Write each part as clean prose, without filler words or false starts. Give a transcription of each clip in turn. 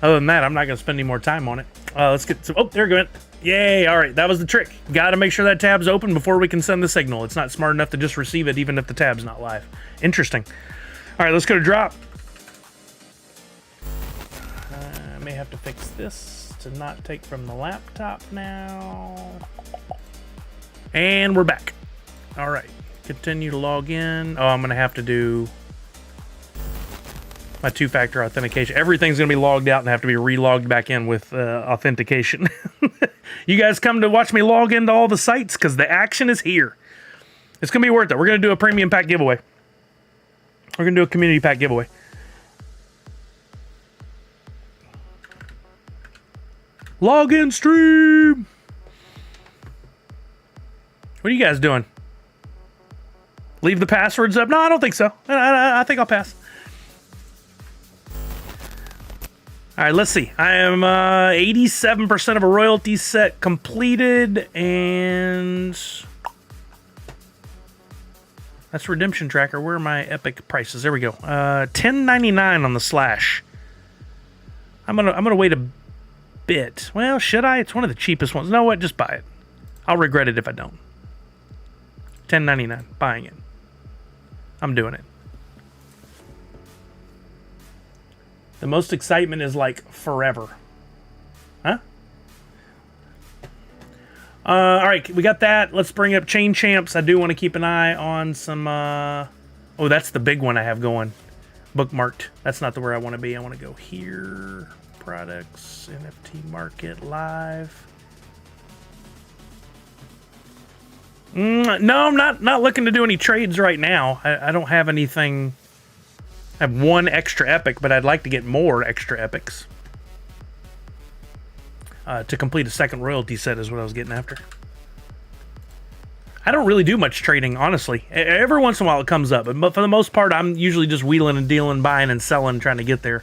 Other than that, I'm not going to spend any more time on it. Let's get some... Oh, there we go. Yay. All right. That was the trick. Got to make sure that tab's open before we can send the signal. It's not smart enough to just receive it, even if the tab's not live. Interesting. All right. Let's go to drop. I may have to fix this to not take from the laptop now. And we're back. All right. Continue to log in. Oh, I'm going to have to do my two-factor authentication. Everything's going to be logged out and have to be relogged back in with authentication. You guys come to watch me log into all the sites because the action is here. It's going to be worth it. We're going to do a premium pack giveaway. We're going to do a community pack giveaway. Login stream. What are you guys doing? Leave the passwords up? No, I don't think so. I think I'll pass. All right, let's see. I am 87% of a royalty set completed, and that's redemption tracker. Where are my epic prices? There we go. $10.99 on the slash. I'm gonna wait a bit. Well, should I? It's one of the cheapest ones. No, what? Just buy it. I'll regret it if I don't. $10.99. Buying it. I'm doing it. The most excitement is like forever. Huh? All right, we got that. Let's bring up Chain Champs. I do want to keep an eye on some... Oh, that's the big one I have going. Bookmarked. That's not the where I want to be. I want to go here. Products, NFT Market, Live. No, I'm not looking to do any trades right now. I don't have anything... I have one extra epic, but I'd like to get more extra epics. To complete a second royalty set is what I was getting after. I don't really do much trading, honestly. Every once in a while it comes up, but for the most part, I'm usually just wheeling and dealing, buying and selling, trying to get there.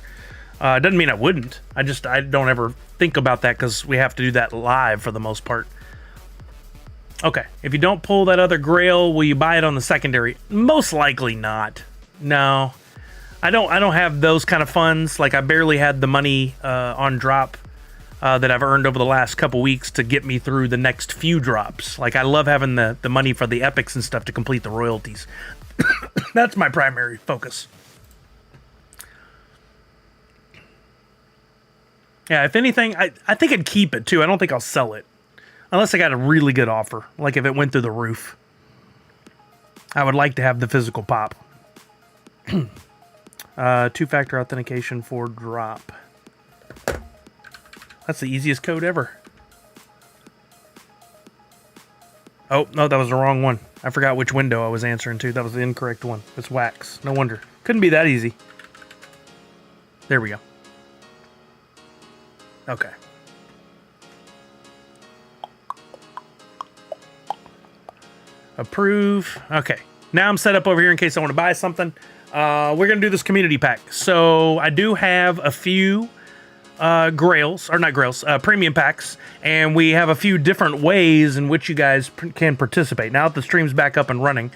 It doesn't mean I wouldn't. I don't ever think about that because we have to do that live for the most part. Okay, if you don't pull that other grail, will you buy it on the secondary? Most likely not. No. I don't have those kind of funds. Like, I barely had the money on drop that I've earned over the last couple weeks to get me through the next few drops. Like, I love having the money for the epics and stuff to complete the royalties. That's my primary focus. Yeah, if anything, I think I'd keep it too. I don't think I'll sell it. Unless I got a really good offer. Like if it went through the roof. I would like to have the physical pop. Two-factor authentication for drop. That's the easiest code ever. Oh, no, that was the wrong one. I forgot which window I was answering to. That was the incorrect one. It's wax. No wonder. Couldn't be that easy. There we go. Okay. Approve. Okay. Now I'm set up over here in case I want to buy something. We're going to do this community pack. So I do have a few grails, or not grails, premium packs, and we have a few different ways in which you guys can participate. Now that the stream's back up and running,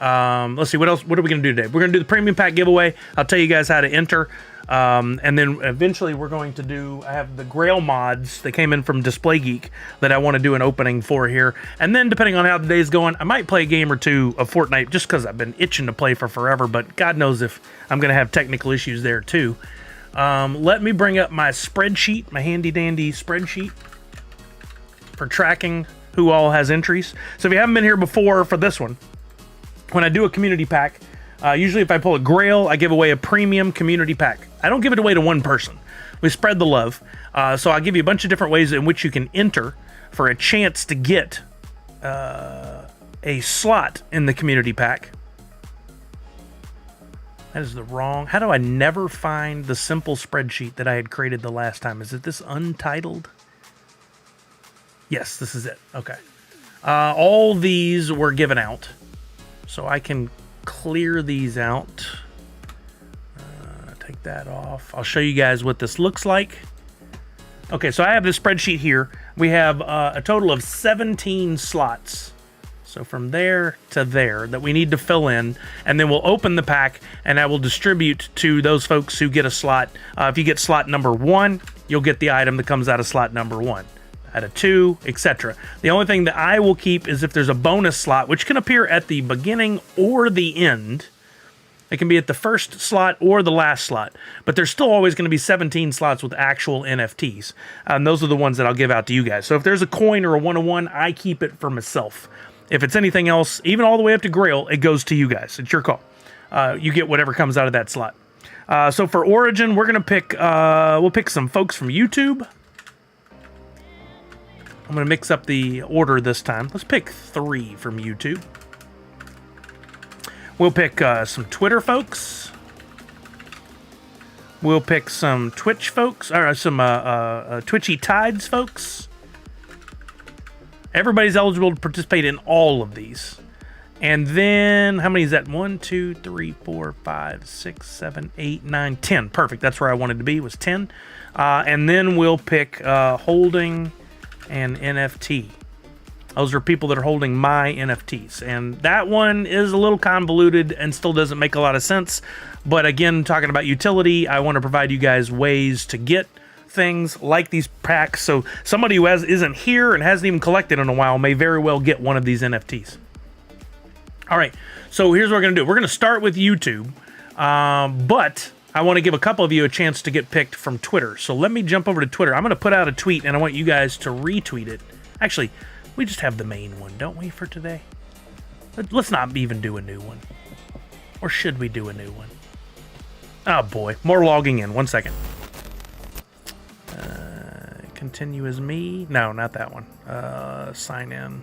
let's see, what else? What are we going to do today? We're going to do the premium pack giveaway. I'll tell you guys how to enter. And then eventually we're going to do, I have the Grail mods that came in from Display Geek that I want to do an opening for here. And then depending on how the day's going, I might play a game or two of Fortnite just because I've been itching to play for forever, but God knows if I'm going to have technical issues there too. Let me bring up my spreadsheet, my handy dandy spreadsheet for tracking who all has entries. So if you haven't been here before for this one, when I do a community pack, usually if I pull a Grail, I give away a premium community pack. I don't give it away to one person. We spread the love. So I'll give you a bunch of different ways in which you can enter for a chance to get a slot in the community pack. That is the wrong... How do I never find the simple spreadsheet that I had created the last time? Is it this untitled? Yes, this is it. Okay. All these were given out. So I can clear these out. Take that off. I'll show you guys what this looks like. Okay, so I have this spreadsheet here. We have a total of 17 slots. So from there to there that we need to fill in, and then we'll open the pack, and I will distribute to those folks who get a slot. If you get slot number 1, you'll get the item that comes out of slot number 1. Out of 2, etc. The only thing that I will keep is if there's a bonus slot, which can appear at the beginning or the end. It can be at the first slot or the last slot, but there's still always going to be 17 slots with actual NFTs. And those are the ones that I'll give out to you guys. So if there's a coin or a 101, I keep it for myself. If it's anything else, even all the way up to Grail, it goes to you guys. It's your call. You get whatever comes out of that slot. So for Origin, we're going to pick, we'll pick some folks from YouTube. I'm going to mix up the order this time. Let's pick 3 from YouTube. We'll pick some Twitter folks. We'll pick some Twitch folks, or some Twitchy Tides folks. Everybody's eligible to participate in all of these. And then, how many is that? 1, 2, 3, 4, 5, 6, 7, 8, 9, 10. Perfect. That's where I wanted to be, was 10. And then we'll pick holding an NFT. Those are people that are holding my NFTs. And that one is a little convoluted and still doesn't make a lot of sense. But again, talking about utility, I want to provide you guys ways to get things like these packs. So somebody who isn't here and hasn't even collected in a while may very well get one of these NFTs. All right, so here's what we're going to do. We're going to start with YouTube. But I want to give a couple of you a chance to get picked from Twitter. So let me jump over to Twitter. I'm going to put out a tweet, and I want you guys to retweet it. Actually, we just have the main one, don't we, for today? Let's not even do a new one. Or should we do a new one? Oh, boy. More logging in. 1 second. Continue as me. No, not that one. Sign in.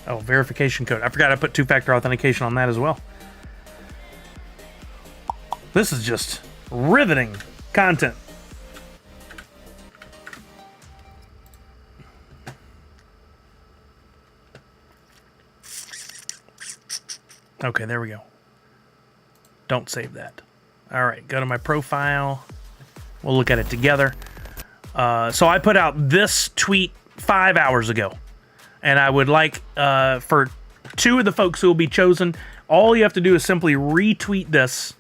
Oh, verification code. I forgot I put 2-factor authentication on that as well. This is just riveting content. Okay, there we go. Don't save that. All right, go to my profile. We'll look at it together. So I put out this tweet 5 hours ago. And I would like, for 2 of the folks who will be chosen, all you have to do is simply retweet this.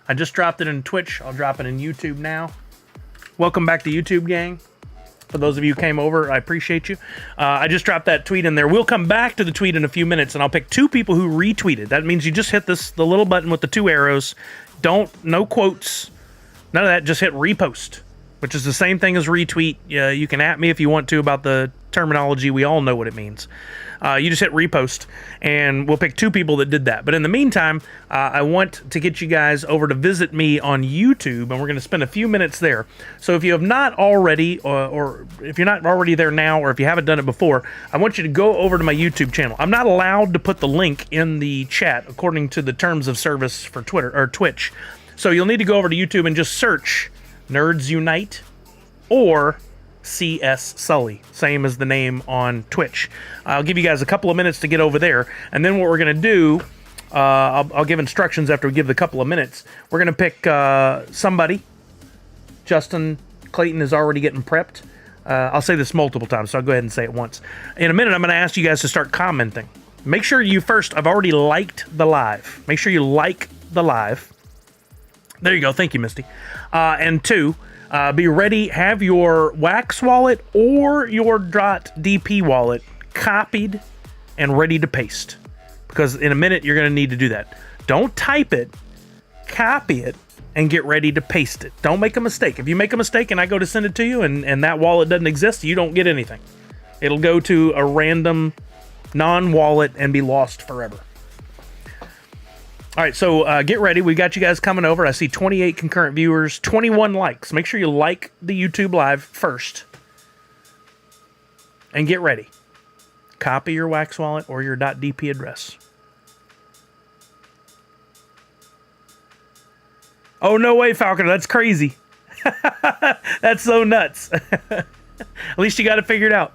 I just dropped it in Twitch. I'll drop it in YouTube now. Welcome back to YouTube, gang. For those of you who came over, I appreciate you. I just dropped that tweet in there. We'll come back to the tweet in a few minutes, and I'll pick 2 people who retweeted. That means you just hit the little button with the 2 arrows. No quotes, none of that. Just hit repost, which is the same thing as retweet. You can at me if you want to about the terminology. We all know what it means. You just hit repost, and we'll pick 2 people that did that. But in the meantime, I want to get you guys over to visit me on YouTube, and we're going to spend a few minutes there. So if you have not already, or if you're not already there now, or if you haven't done it before, I want you to go over to my YouTube channel. I'm not allowed to put the link in the chat according to the terms of service for Twitter or Twitch. So you'll need to go over to YouTube and just search Nerds Unite or CS Sully, same as the name on Twitch. I'll give you guys a couple of minutes to get over there, and then what we're going to do, I'll give instructions after we give the couple of minutes. We're going to pick somebody. Justin Clayton is already getting prepped. I'll say this multiple times, so I'll go ahead and say it once. In a minute, I'm going to ask you guys to start commenting. Make sure you first, I've already liked the live. Make sure you like the live. There you go. Thank you, Misty. And 2, be ready, have your Wax wallet or your .dp wallet copied and ready to paste. Because in a minute, you're going to need to do that. Don't type it, copy it, and get ready to paste it. Don't make a mistake. If you make a mistake and I go to send it to you and that wallet doesn't exist, you don't get anything. It'll go to a random non-wallet and be lost forever. All right, so get ready. We got you guys coming over. I see 28 concurrent viewers, 21 likes. Make sure you like the YouTube live first. And get ready. Copy your Wax wallet or your .dp address. Oh, no way, Falconer. That's crazy. That's so nuts. At least you got it figured out.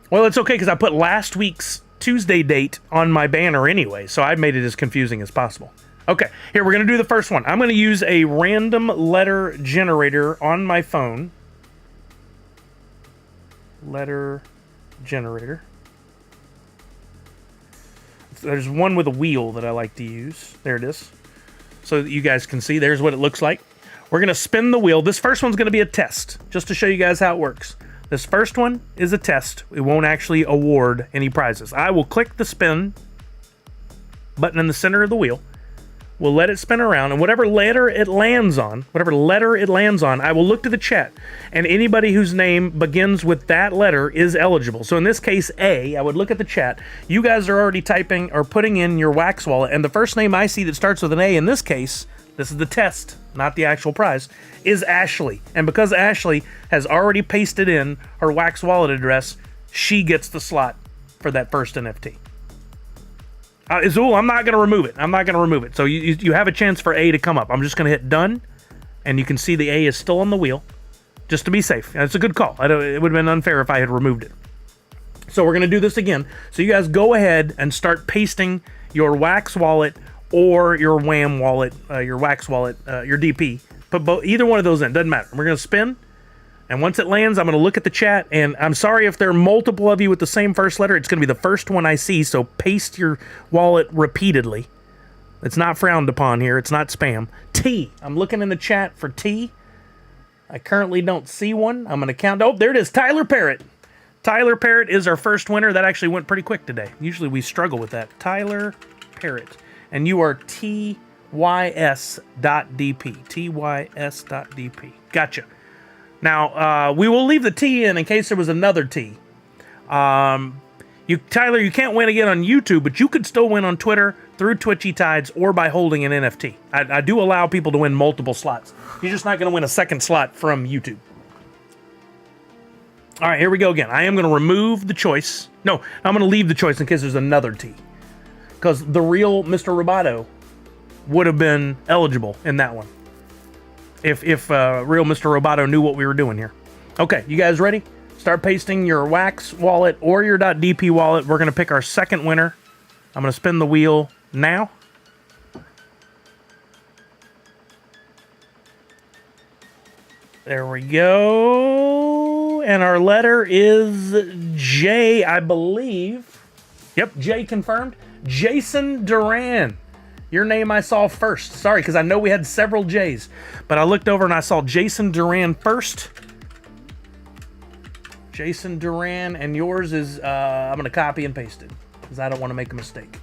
Well, it's okay because I put last week's Tuesday date on my banner anyway, so I made it as confusing as possible. Okay, here, we're going to do the first one. I'm going to use a random letter generator on my phone. Letter generator. There's one with a wheel that I like to use. There it is. So that you guys can see, there's what it looks like. We're going to spin the wheel. This first one's going to be a test, just to show you guys how it works. This first one is a test. It won't actually award any prizes. I will click the spin button in the center of the wheel. We'll let it spin around, and whatever letter it lands on, I will look to the chat, and anybody whose name begins with that letter is eligible. So in this case, A, I would look at the chat. You guys are already typing or putting in your wax wallet, and the first name I see that starts with an A in this case, this is the test, not the actual prize, is Ashley. And because Ashley has already pasted in her wax wallet address, she gets the slot for that first NFT. Azul, I'm not going to remove it. So you have a chance for A to come up. I'm just going to hit done, and you can see the A is still on the wheel, just to be safe. And it's a good call. It would have been unfair if I had removed it. So we're going to do this again. So you guys go ahead and start pasting your wax wallet or your WAM wallet, your wax wallet, your DP. Put either one of those in. Doesn't matter. We're going to spin. And once it lands, I'm going to look at the chat, and I'm sorry if there are multiple of you with the same first letter. It's going to be the first one I see, so paste your wallet repeatedly. It's not frowned upon here. It's not spam. T. I'm looking in the chat for T. I currently don't see one. I'm going to count. Oh, there it is. Tyler Parrott. Tyler Parrott is our first winner. That actually went pretty quick today. Usually we struggle with that. Tyler Parrott. And you are TYS.DP. TYS.DP. Gotcha. Now, we will leave the T in case there was another T. Tyler, you can't win again on YouTube, but you could still win on Twitter, through Twitchy Tides, or by holding an NFT. I do allow people to win multiple slots. You're just not going to win a second slot from YouTube. All right, here we go again. I am going to remove the choice. No, I'm going to leave the choice in case there's another T. Because the real Mr. Roboto would have been eligible in that one. If real Mr. Roboto knew what we were doing here. Okay, you guys ready? Start pasting your wax wallet or your .dp wallet. We're going to pick our second winner. I'm going to spin the wheel now. There we go. And our letter is J, I believe. Yep, J confirmed. Jason Duran. Your name I saw first. Sorry, because I know we had several J's. But I looked over and I saw Jason Duran first. Jason Duran, and yours is, I'm going to copy and paste it, because I don't want to make a mistake.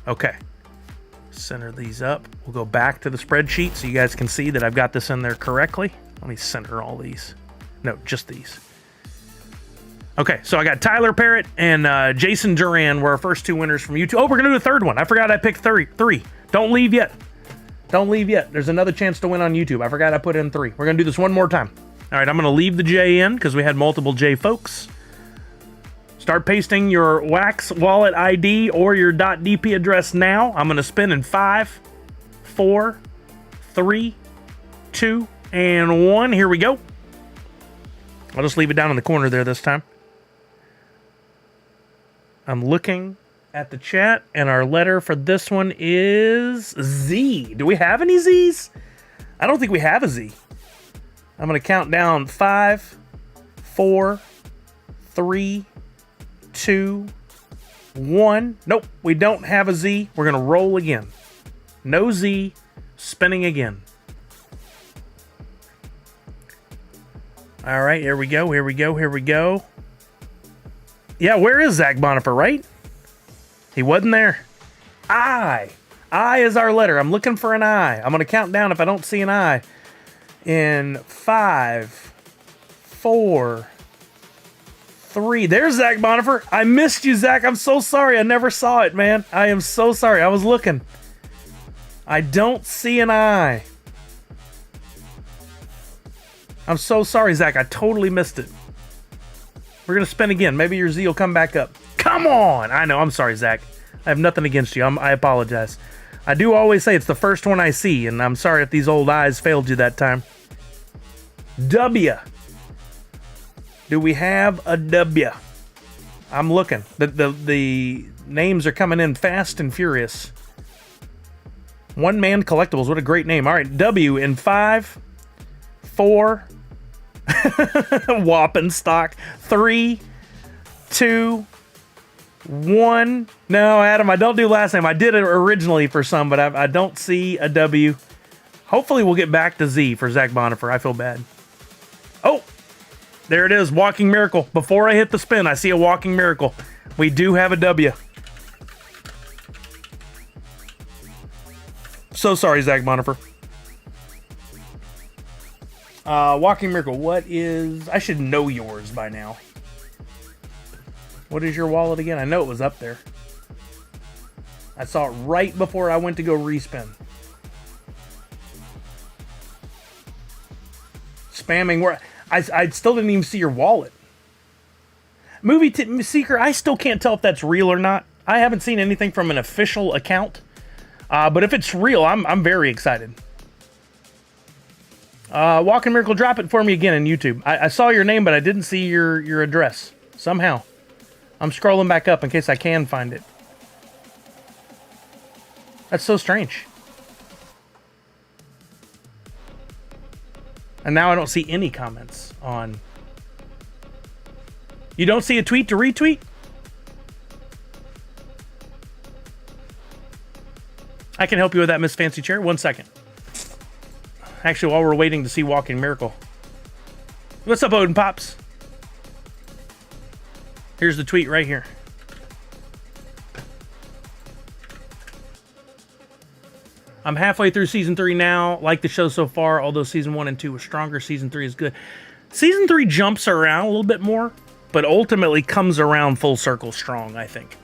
Okay. Center these up. We'll go back to the spreadsheet so you guys can see that I've got this in there correctly. Let me center all these. No, just these. Okay, so I got Tyler Parrott and Jason Duran were our first two winners from YouTube. Oh, we're going to do a third one. I forgot I picked three. Don't leave yet. Don't leave yet. There's another chance to win on YouTube. I forgot I put in 3. We're going to do this one more time. All right, I'm going to leave the J in because we had multiple J folks. Start pasting your Wax wallet ID or your .dp address now. I'm going to spin in 5, 4, 3, 2, and 1. Here we go. I'll just leave it down in the corner there this time. I'm looking at the chat, and our letter for this one is Z. Do we have any Z's? I don't think we have a Z. I'm going to count down 5, 4, 3, 2, 1. Nope, we don't have a Z. We're going to roll again. No Z, spinning again. All right, here we go. Yeah, where is Zach Bonifer, right? He wasn't there. I is our letter. I'm looking for an I. I'm going to count down if I don't see an I. In 5, 4, 3. There's Zach Bonifer. I missed you, Zach. I'm so sorry. I never saw it, man. I am so sorry. I was looking. I don't see an I. I'm so sorry, Zach. I totally missed it. We're going to spin again. Maybe your Z will come back up. Come on! I know. I'm sorry, Zach. I have nothing against you. I apologize. I do always say it's the first one I see, and I'm sorry if these old eyes failed you that time. W. Do we have a W? I'm looking. The names are coming in fast and furious. One Man Collectibles. What a great name. All right, W in 5, 4, whopping stock. 3, 2, 1. No, Adam, I don't do last name. I did it originally for some, but I don't see a W. Hopefully we'll get back to Z for Zach Bonifer. I feel bad. Oh, there it is. Walking Miracle. Before I hit the spin, I see a Walking Miracle. We do have a W. So sorry, Zach Bonifer. Walking Miracle. What is... I should know yours by now. What is your wallet again? I know it was up there. I saw it right before I went to go respin. Spamming where... I still didn't even see your wallet. Movie Seeker, I still can't tell if that's real or not. I haven't seen anything from an official account. But if it's real, I'm very excited. Walking Miracle, drop it for me again on YouTube. I saw your name, but I didn't see your address. Somehow. I'm scrolling back up in case I can find it. That's so strange. And now I don't see any comments on... You don't see a tweet to retweet? I can help you with that, Miss Fancy Chair. 1 second. Actually, while we're waiting to see Walking Miracle. What's up, Odin Pops? Here's the tweet right here. I'm halfway through Season 3 now. Like the show so far, although Season 1 and 2 were stronger, Season 3 is good. Season 3 jumps around a little bit more, but ultimately comes around full circle strong, I think.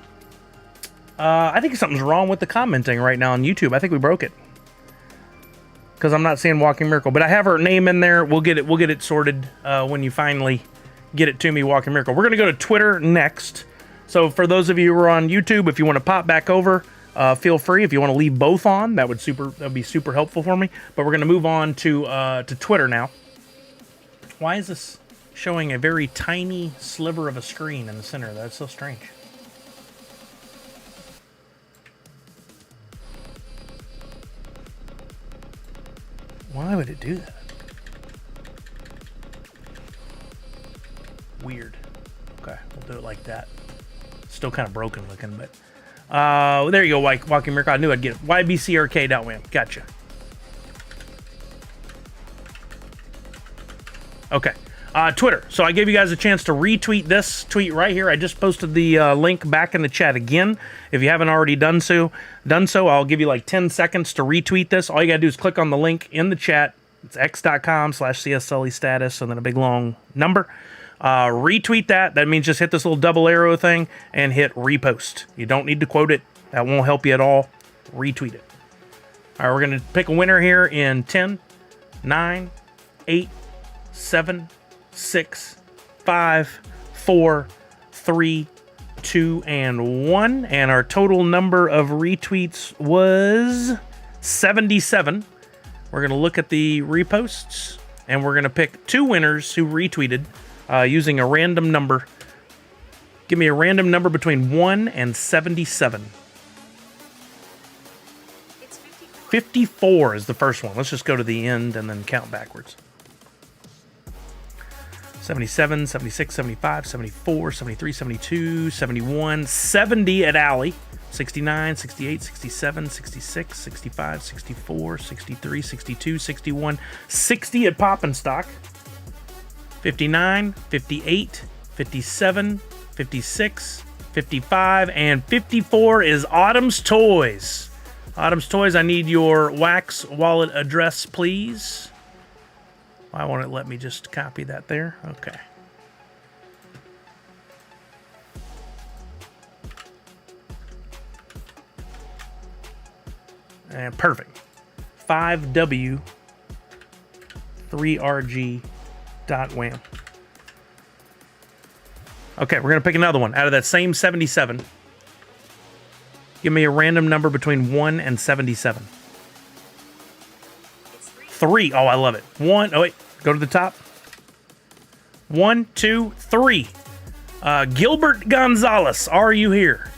I think something's wrong with the commenting right now on YouTube. I think we broke it. Because I'm not seeing Walking Miracle. But I have her name in there. We'll get it sorted when you finally get it to me, Walking Miracle. We're going to go to Twitter next. So for those of you who are on YouTube, if you want to pop back over, feel free. If you want to leave both on, that would be super helpful for me. But we're going to move on to Twitter now. Why is this showing a very tiny sliver of a screen in the center? That's so strange. Why would it do that? Weird. Okay, we'll do it like that. Still kind of broken looking, but... there you go, Walking Miracle. I knew I'd get it. YBCRK.wham. Gotcha. Okay. Twitter. So I gave you guys a chance to retweet this tweet right here. I just posted the link back in the chat again. If you haven't already done so, I'll give you like 10 seconds to retweet this. All you got to do is click on the link in the chat. It's x.com/CSSullystatus and then a big long number. Retweet that. That means just hit this little double arrow thing and hit repost. You don't need to quote it. That won't help you at all. Retweet it. All right, we're going to pick a winner here in 10, 9, 8, 7, 6, 5, 4, 3, 2, and 1. And our total number of retweets was 77. We're going to look at the reposts, and we're going to pick 2 winners who retweeted using a random number. Give me a random number between 1 and 77. 54 is the first one. Let's just go to the end and then count backwards. 77, 76, 75, 74, 73, 72, 71, 70 at Alley, 69, 68, 67, 66, 65, 64, 63, 62, 61, 60 at Poppinstock, 59, 58, 57, 56, 55, and 54 is Autumn's Toys. Autumn's Toys, I need your wax wallet address, please. Why won't it let me just copy that there? Okay. And perfect. 5W 3RG.wham. Okay, we're going to pick another one out of that same 77. Give me a random number between 1 and 77. 3. Oh, I love it. 1. Oh, wait. Go to the top. 1, 2, 3. Gilbert Gonzalez, are you here?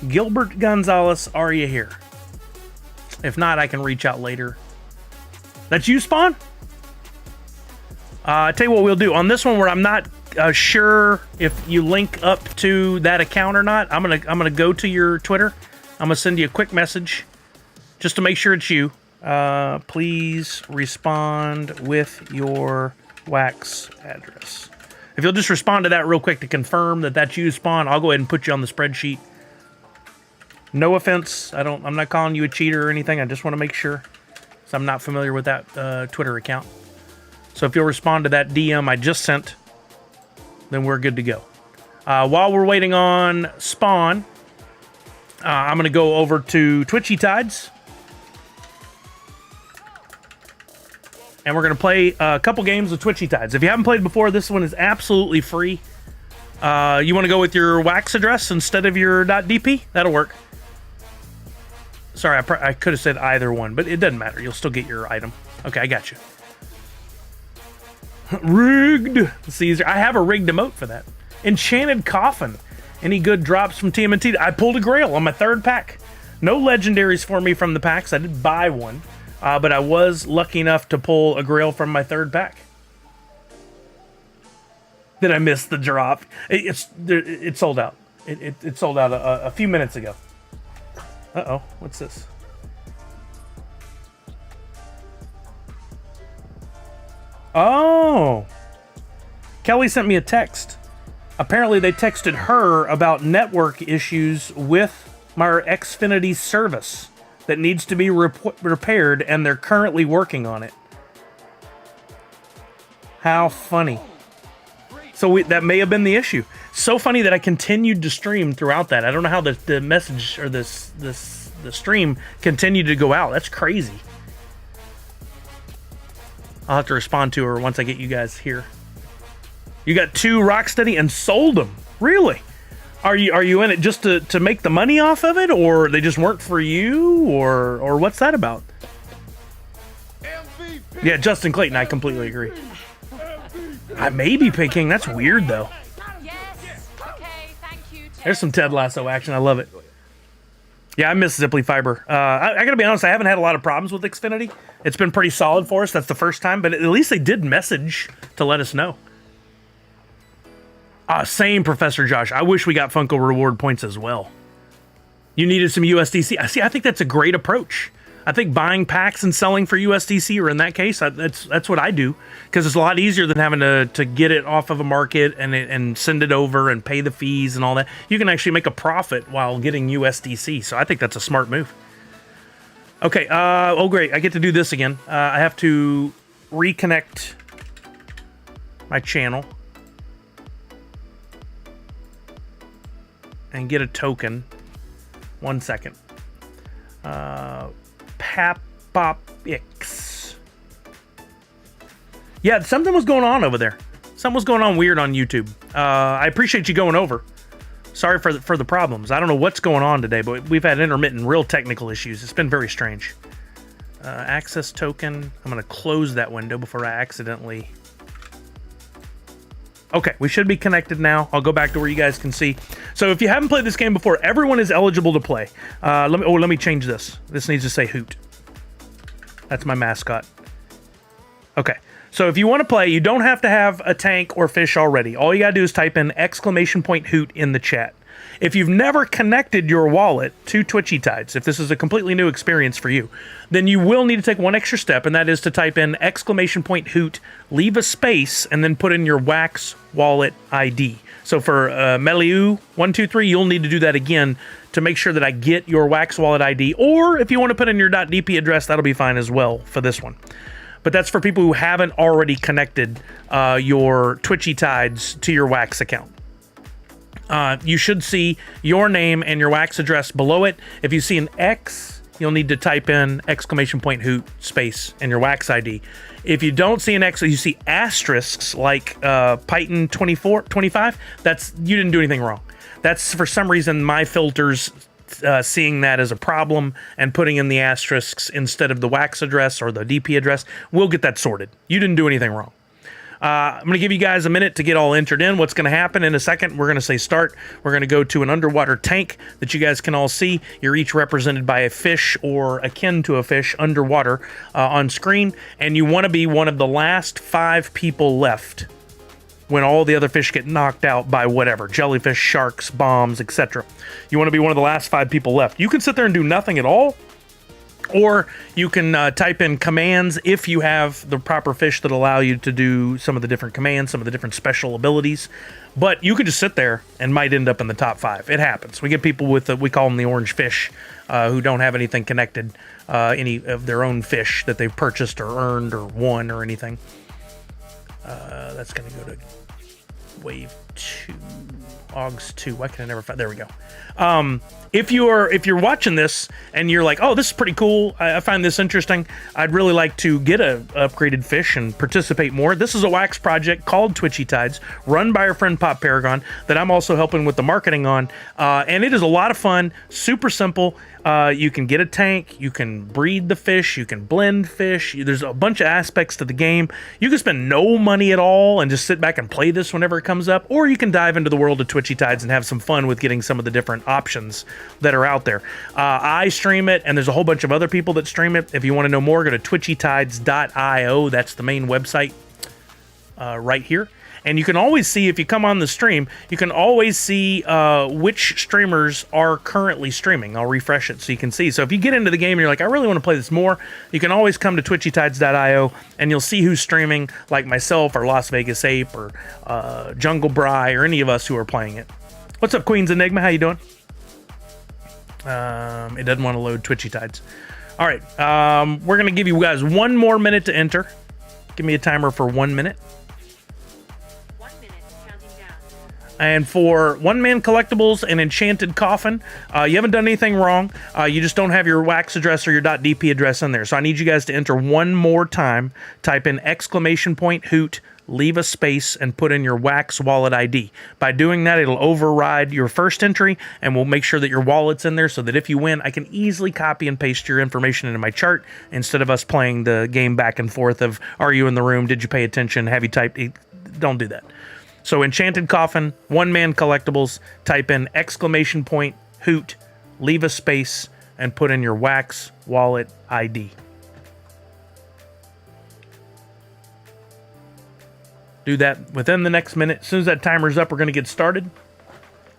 Gilbert Gonzalez, are you here? If not, I can reach out later. That's you, Spawn? I tell you what we'll do. On this one where I'm not sure if you link up to that account or not, I'm gonna go to your Twitter. I'm gonna send you a quick message just to make sure it's you. Please respond with your wax address. If you'll just respond to that real quick to confirm that that's you, Spawn, I'll go ahead and put you on the spreadsheet. No offense. I'm not calling you a cheater or anything. I just want to make sure. So I'm not familiar with that Twitter account. So if you'll respond to that DM I just sent, then we're good to go. While we're waiting on Spawn, I'm going to go over to Twitchy Tides. And we're going to play a couple games of Twitchy Tides. If you haven't played before, this one is absolutely free. You want to go with your wax address instead of your .dp? That'll work. Sorry, I could have said either one, but it doesn't matter. You'll still get your item. Okay, I got you. Rigged. Caesar. I have a rigged emote for that. Enchanted Coffin. Any good drops from TMNT? I pulled a grail on my third pack. No legendaries for me from the packs. I did buy one, but I was lucky enough to pull a grail from my third pack. Did I miss the drop? It sold out. It sold out a few minutes ago. Uh-oh, what's this? Oh! Kelly sent me a text. Apparently they texted her about network issues with my Xfinity service that needs to be repaired, and they're currently working on it. How funny. So that may have been the issue. So funny that I continued to stream throughout that. I don't know how the message or the stream continued to go out. That's crazy. I'll have to respond to her once I get you guys here. You got 2 Rocksteady and sold them. Really? Are you in it just to make the money off of it, or they just weren't for you, or what's that about? MVP. Yeah, Justin Clayton, I completely agree. I may be picking. That's weird, though. Yes. Okay, thank you, Ted. There's some Ted Lasso action. I love it. Yeah, I miss Ziply Fiber. I gotta be honest, I haven't had a lot of problems with Xfinity. It's been pretty solid for us. That's the first time, but at least they did message to let us know. Same, Professor Josh. I wish we got Funko reward points as well. You needed some USDC. I think that's a great approach. I think buying packs and selling for USDC, or in that case, that's what I do, because it's a lot easier than having to get it off of a market and send it over and pay the fees and all that. You can actually make a profit while getting USDC, so I think that's a smart move. Okay, oh great, I get to do this again. I have to reconnect my channel and get a token. 1 second. Papopix. Yeah, something was going on over there. Something was going on weird on YouTube. I appreciate you going over. Sorry for the problems. I don't know what's going on today, but we've had intermittent, real technical issues. It's been very strange. Access token. I'm going to close that window before I accidentally... Okay, we should be connected now. I'll go back to where you guys can see. So if you haven't played this game before, everyone is eligible to play. Let me change this. This needs to say Hoot. That's my mascot. Okay, so if you want to play, you don't have to have a tank or fish already. All you gotta do is type in !Hoot in the chat. If you've never connected your wallet to Twitchy Tides, if this is a completely new experience for you, then you will need to take one extra step, and that is to type in !Hoot, leave a space, and then put in your Wax wallet ID. So for Meliu123, you'll need to do that again to make sure that I get your Wax wallet ID. Or if you want to put in your .dp address, that'll be fine as well for this one. But that's for people who haven't already connected your Twitchy Tides to your Wax account. You should see your name and your Wax address below it. If you see an X, you'll need to type in !Hoot space and your Wax ID. If you don't see an X, you see asterisks like Python 24, 25, you didn't do anything wrong. That's for some reason my filters seeing that as a problem and putting in the asterisks instead of the wax address or the DP address. We'll get that sorted. You didn't do anything wrong. I'm going to give you guys a minute to get all entered in. What's going to happen in a second, we're going to say start. We're going to go to an underwater tank that you guys can all see. You're each represented by a fish or akin to a fish underwater on screen. And you want to be one of the last 5 people left when all the other fish get knocked out by whatever, jellyfish, sharks, bombs, etc. You want to be one of the last 5 people left. You can sit there and do nothing at all, or you can type in commands if you have the proper fish that allow you to do some of the different commands, some of the different special abilities. But you could just sit there and might end up in the top 5. It happens. We get people with, we call them the orange fish, who don't have anything connected, any of their own fish that they've purchased or earned or won or anything. That's going to go to wave 2, Augs 2. Why can I never find? There we go. If you're watching this and you're like, oh, this is pretty cool, I find this interesting, I'd really like to get a upgraded fish and participate more. This is a wax project called Twitchy Tides, run by our friend Pop Paragon, that I'm also helping with the marketing on, and it is a lot of fun, super simple. You can get a tank, you can breed the fish, you can blend fish, there's a bunch of aspects to the game. You can spend no money at all and just sit back and play this whenever it comes up, or you can dive into the world of Twitchy Tides and have some fun with getting some of the different options that are out there. I stream it, and there's a whole bunch of other people that stream it. If you want to know more, go to twitchytides.io. That's the main website right here. And you can always see, if you come on the stream, you can always see which streamers are currently streaming. I'll refresh it so you can see. So if you get into the game and you're like, I really want to play this more, you can always come to twitchytides.io and you'll see who's streaming, like myself or Las Vegas Ape or Jungle Bry or any of us who are playing it. What's up, Queen's Enigma? How you doing? It doesn't want to load Twitchy Tides. All right, we're going to give you guys 1 more minute to enter. Give me a timer for 1 minute. 1 minute, counting down. And for One Man Collectibles and Enchanted Coffin, you haven't done anything wrong. You just don't have your wax address or your .dp address in there. So I need you guys to enter one more time. Type in !hoot, leave a space, and put in your wax wallet ID. By doing that, it'll override your first entry, and we'll make sure that your wallet's in there so that if you win, I can easily copy and paste your information into my chart instead of us playing the game back and forth of, are you in the room? Did you pay attention? Have you typed? Don't do that. So Enchanted Coffin, One Man Collectibles, type in !hoot, leave a space, and put in your wax wallet ID. Do that within the next minute. As soon as that timer's up, we're going to get started.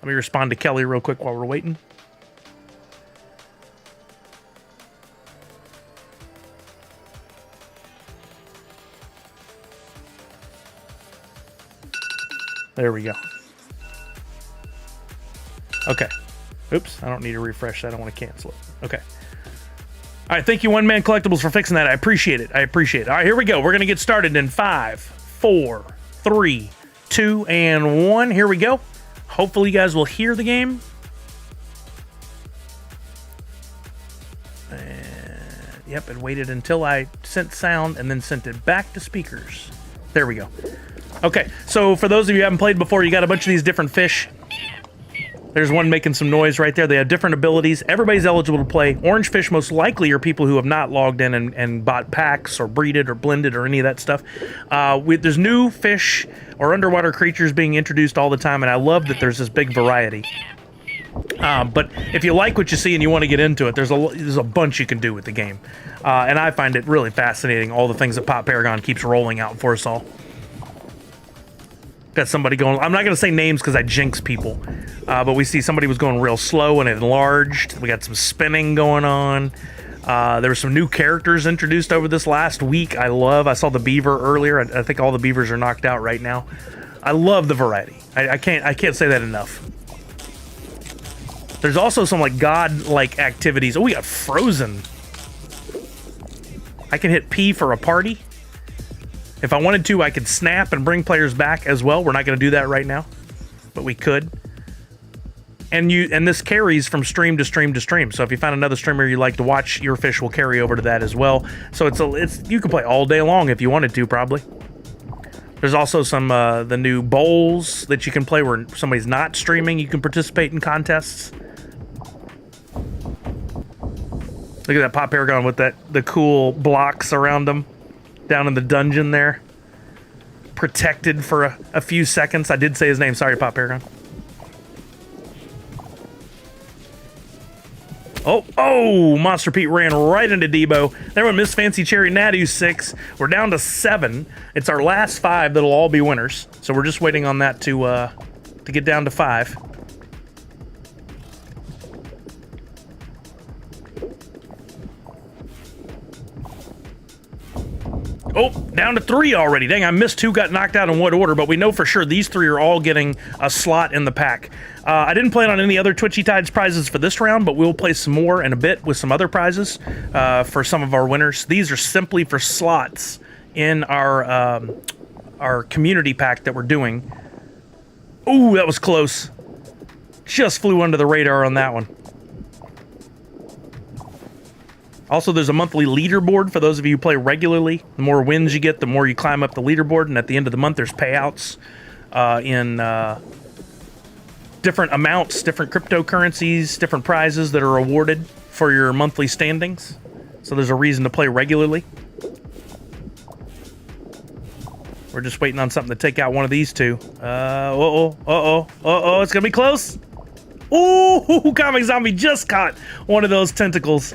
Let me respond to Kelly real quick while we're waiting. There we go. Okay. Oops, I don't need to refresh that. I want to cancel it. Okay. All right, thank you, One Man Collectibles, for fixing that. I appreciate it. All right, here we go. We're going to get started in 5, 4, 3, 2, and 1. Here we go. Hopefully you guys will hear the game. And, yep, it waited until I sent sound and then sent it back to speakers. There we go. Okay, so for those of you who haven't played before, you got a bunch of these different fish. There's one making some noise right there. They have different abilities. Everybody's eligible to play. Orange fish most likely are people who have not logged in and bought packs or breeded or blended or any of that stuff. There's new fish or underwater creatures being introduced all the time, and I love that there's this big variety. But if you like what you see and you want to get into it, there's a bunch you can do with the game. And I find it really fascinating, all the things that Pop Paragon keeps rolling out for us all. Got somebody going, I'm not going to say names because I jinx people, but we see somebody was going real slow and enlarged. We got some spinning going on. There were some new characters introduced over this last week. I saw the beaver earlier. I think all the beavers are knocked out right now. I love the variety. I can't say that enough. There's also some like god-like activities. Oh, we got Frozen. I can hit P for a party. If I wanted to, I could snap and bring players back as well. We're not going to do that right now, but we could. And this carries from stream to stream to stream. So if you find another streamer you like to watch, your fish will carry over to that as well. So you can play all day long if you wanted to, probably. There's also some the new bowls that you can play where somebody's not streaming. You can participate in contests. Look at that Pop Paragon with the cool blocks around him down in the dungeon there. Protected for a few seconds. I did say his name. Sorry, Pop Paragon. Oh, Monster Pete ran right into Debo. There went Miss Fancy Cherry Nadu 6. We're down to 7. It's our last 5 that'll all be winners. So we're just waiting on that to get down to 5. Oh, down to 3 already. Dang, I missed 2, got knocked out in what order, but we know for sure these 3 are all getting a slot in the pack. I didn't plan on any other Twitchy Tides prizes for this round, but we'll play some more in a bit with some other prizes for some of our winners. These are simply for slots in our community pack that we're doing. Ooh, that was close. Just flew under the radar on that one. Also, there's a monthly leaderboard for those of you who play regularly. The more wins you get, the more you climb up the leaderboard, and at the end of the month, there's payouts in different amounts, different cryptocurrencies, different prizes that are awarded for your monthly standings. So there's a reason to play regularly. We're just waiting on something to take out one of these 2. It's gonna be close. Ooh, Comic Zombie just caught one of those tentacles.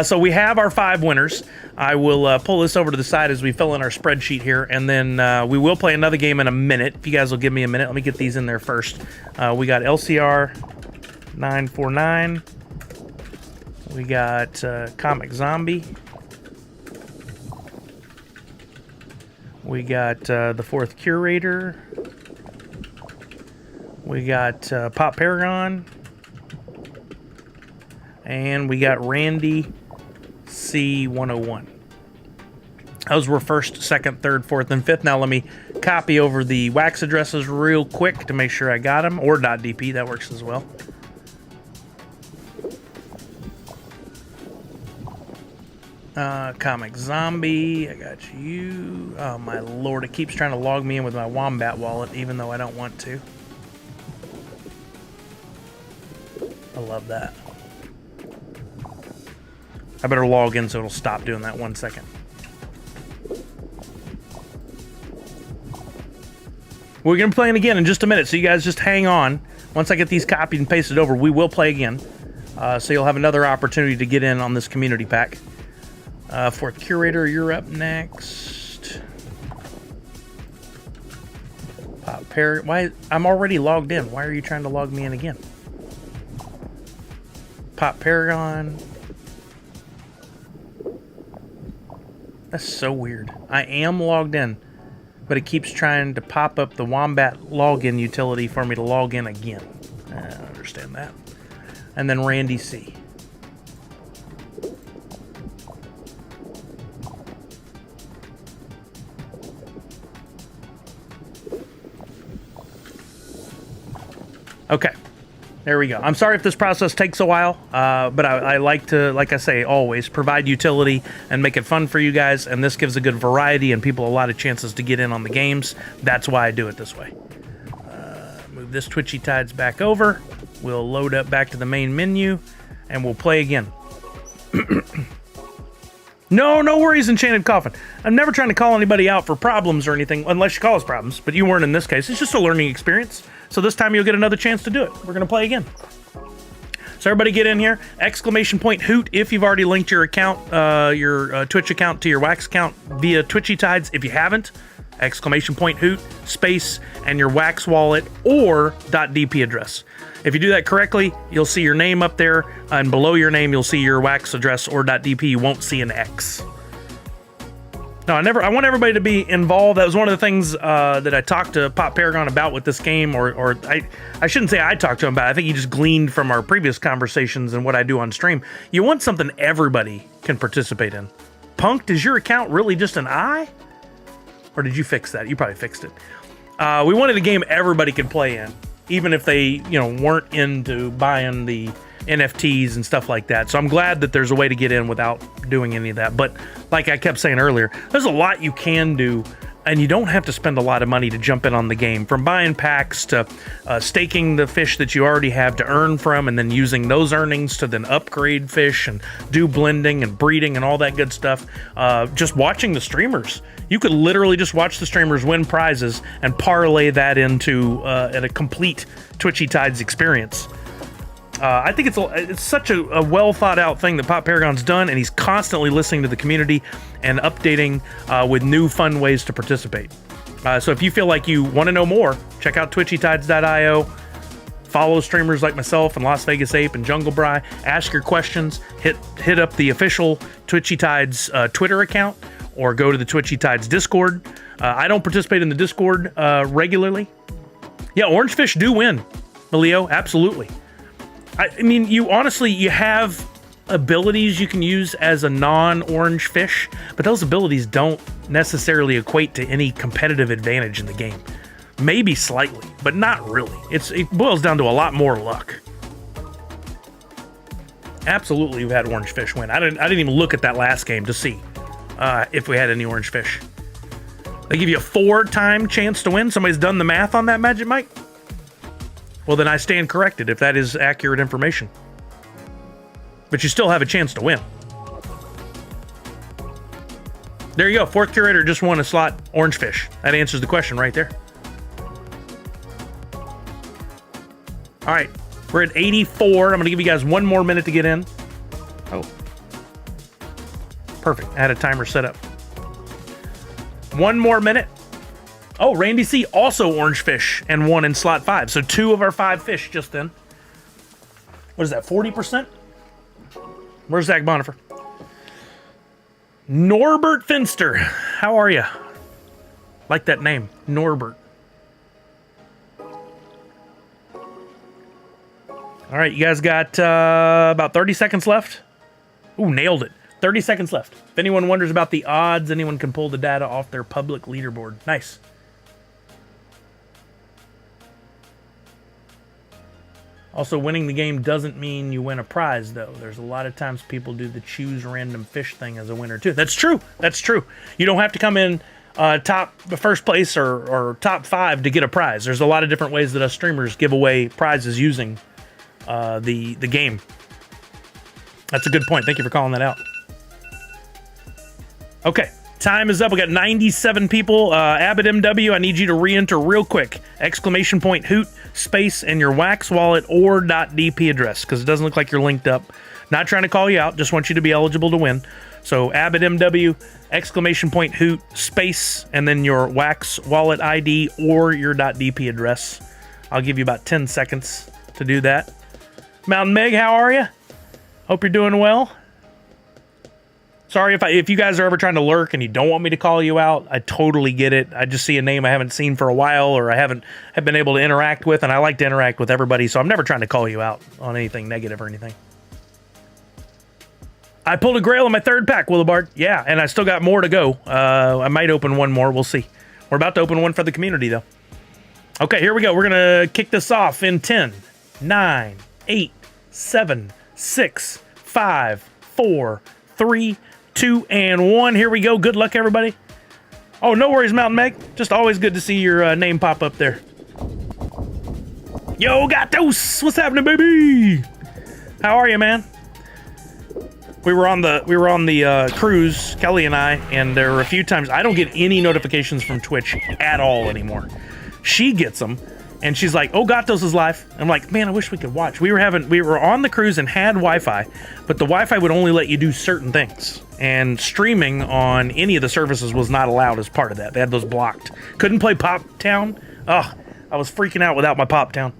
So we have our 5 winners. I will pull this over to the side as we fill in our spreadsheet here, and then we will play another game in a minute. If you guys will give me a minute, let me get these in there first. We got LCR 949. We got Comic Zombie. We got the 4th Curator. We got Pop Paragon. And we got Randy C101. Those were 1st, 2nd, 3rd, 4th, and 5th. Now let me copy over the wax addresses real quick to make sure I got them. Or .dp, that works as well. Comic Zombie, I got you. Oh my lord, it keeps trying to log me in with my Wombat wallet, even though I don't want to. I love that. I better log in so it'll stop doing that 1 second. We're going to be playing again in just a minute, so you guys just hang on. Once I get these copied and pasted over, we will play again. So you'll have another opportunity to get in on this community pack. 4th Curator, you're up next. Pop Parrot. Why? I'm already logged in. Why are you trying to log me in again? Pop Paragon. That's so weird. I am logged in, but it keeps trying to pop up the Wombat login utility for me to log in again. I don't understand that. And then Randy C. Okay, there we go. I'm sorry if this process takes a while, but I like to, like I say, always provide utility and make it fun for you guys, and this gives a good variety and people a lot of chances to get in on the games. That's why I do it this way. Move this Twitchy Tides back over. We'll load up back to the main menu, and we'll play again. No worries, Enchanted Coffin. I'm never trying to call anybody out for problems or anything, unless you call us problems, but you weren't in this case. It's just a learning experience. So this time you'll get another chance to do it. We're going to play again. So everybody get in here. Exclamation point hoot if you've already linked your account, your Twitch account to your Wax account via Twitchy Tides. If you haven't, exclamation point hoot, space, and your Wax wallet or .dp address. If you do that correctly, you'll see your name up there, and below your name you'll see your Wax address or .dp. You won't see an X. No, I want everybody to be involved. That was one of the things that I talked to Pop Paragon about with this game, or I shouldn't say I talked to him about it. I think he just gleaned from our previous conversations and what I do on stream. You want something everybody can participate in. Punked, is your account really just an I? Or did you fix that? You probably fixed it. We wanted a game everybody could play in, even if they, weren't into buying the NFTs and stuff like that. So I'm glad that there's a way to get in without doing any of that. But like I kept saying earlier, there's a lot you can do And you don't have to spend a lot of money to jump in on the game, from buying packs to staking the fish that you already have to earn from, and then using those earnings to then upgrade fish and do blending and breeding and all that good stuff. Just watching the streamers. You could literally just watch the streamers win prizes and parlay that into a complete Twitchy Tides experience. I think it's such a well thought out thing that Pop Paragon's done, and he's constantly listening to the community and updating with new fun ways to participate. So if you feel like you want to know more, check out twitchytides.io. Follow streamers like myself and Las Vegas Ape and Jungle Bry. Ask your questions. Hit up the official Twitchy Tides Twitter account, or go to the Twitchy Tides Discord. I don't participate in the Discord regularly. Yeah, orange fish do win, Leo. Absolutely. I mean, you have abilities you can use as a non-orange fish, but those abilities don't necessarily equate to any competitive advantage in the game. Maybe slightly, but not really. It boils down to a lot more luck. Absolutely, we've had orange fish win. I didn't even look at that last game to see if we had any orange fish. They give you a 4-time chance to win. Somebody's done the math on that, Magic Mike? Well, then I stand corrected if that is accurate information. But you still have a chance to win. There you go. 4th curator just won a slot orange fish. That answers the question right there. All right. We're at 84. I'm going to give you guys 1 more minute to get in. Oh. Perfect. I had a timer set up. 1 more minute. Oh, Randy C. also orange fish and won in slot 5. So 2 of our 5 fish just then. What is that, 40%? Where's Zach Bonifer? Norbert Finster. How are you? Like that name, Norbert. All right, you guys got about 30 seconds left. Ooh, nailed it. 30 seconds left. If anyone wonders about the odds, anyone can pull the data off their public leaderboard. Nice. Also, winning the game doesn't mean you win a prize, though. There's a lot of times people do the choose random fish thing as a winner, too. That's true. That's true. You don't have to come in first place or top 5 to get a prize. There's a lot of different ways that us streamers give away prizes using the game. That's a good point. Thank you for calling that out. Okay. Time is up. We got 97 people. Abbott MW, I need you to re-enter real quick. Exclamation point hoot, space, and your wax wallet or .dp address, because it doesn't look like you're linked up. Not trying to call you out, just want you to be eligible to win. So Abbott MW, exclamation point hoot, space, and then your wax wallet ID or your .dp address. I'll give you about 10 seconds to do that. Mountain Meg, how are you? Hope you're doing well. Sorry if you guys are ever trying to lurk and you don't want me to call you out. I totally get it. I just see a name I haven't seen for a while, or I have been able to interact with, and I like to interact with everybody, so I'm never trying to call you out on anything negative or anything. I pulled a grail in my 3rd pack, Willibard. Yeah, and I still got more to go. I might open one more. We'll see. We're about to open one for the community, though. Okay, here we go. We're going to kick this off in 10, 9, 8, 7, 6, 5, 4, 3, 2, and 1. Here we go. Good luck, everybody. Oh, no worries, Mountain Meg. Just always good to see your name pop up there. Yo, Gatos! What's happening, baby? How are you, man? We were on the cruise, Kelly and I, and there were a few times I don't get any notifications from Twitch at all anymore. She gets them, and she's like, "Oh, Gatos is live." I'm like, "Man, I wish we could watch." We were on the cruise and had Wi-Fi, but the Wi-Fi would only let you do certain things. And streaming on any of the services was not allowed as part of that. They had those blocked. Couldn't play Pop Town. Ugh, I was freaking out without my Pop Town.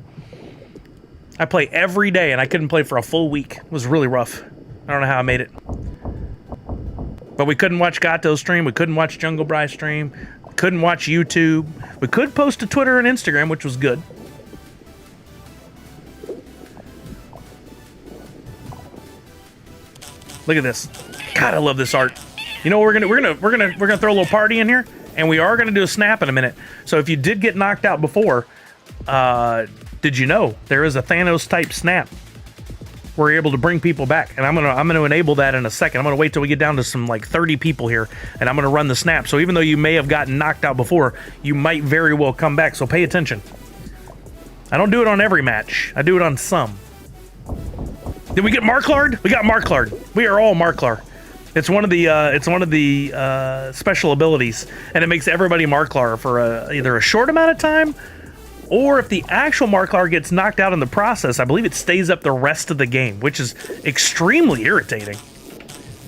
I play every day, and I couldn't play for a full week. It was really rough. I don't know how I made it. But we couldn't watch Gato stream. We couldn't watch Jungle Bry stream. We couldn't watch YouTube. We could post to Twitter and Instagram, which was good. Look at this. God, I love this art. You know, we're gonna throw a little party in here, and we are gonna do a snap in a minute. So if you did get knocked out before, did you know there is a Thanos type snap? we're able to bring people back, and I'm gonna enable that in a second. I'm gonna wait till we get down to some like 30 people here, and I'm gonna run the snap. So even though you may have gotten knocked out before, you might very well come back. So pay attention. I don't do it on every match. I do it on some. Did we get Marklard? We got Marklard. We are all Marklar. It's one of the special abilities, and it makes everybody Marklar for either a short amount of time, or if the actual Marklar gets knocked out in the process, I believe it stays up the rest of the game, which is extremely irritating.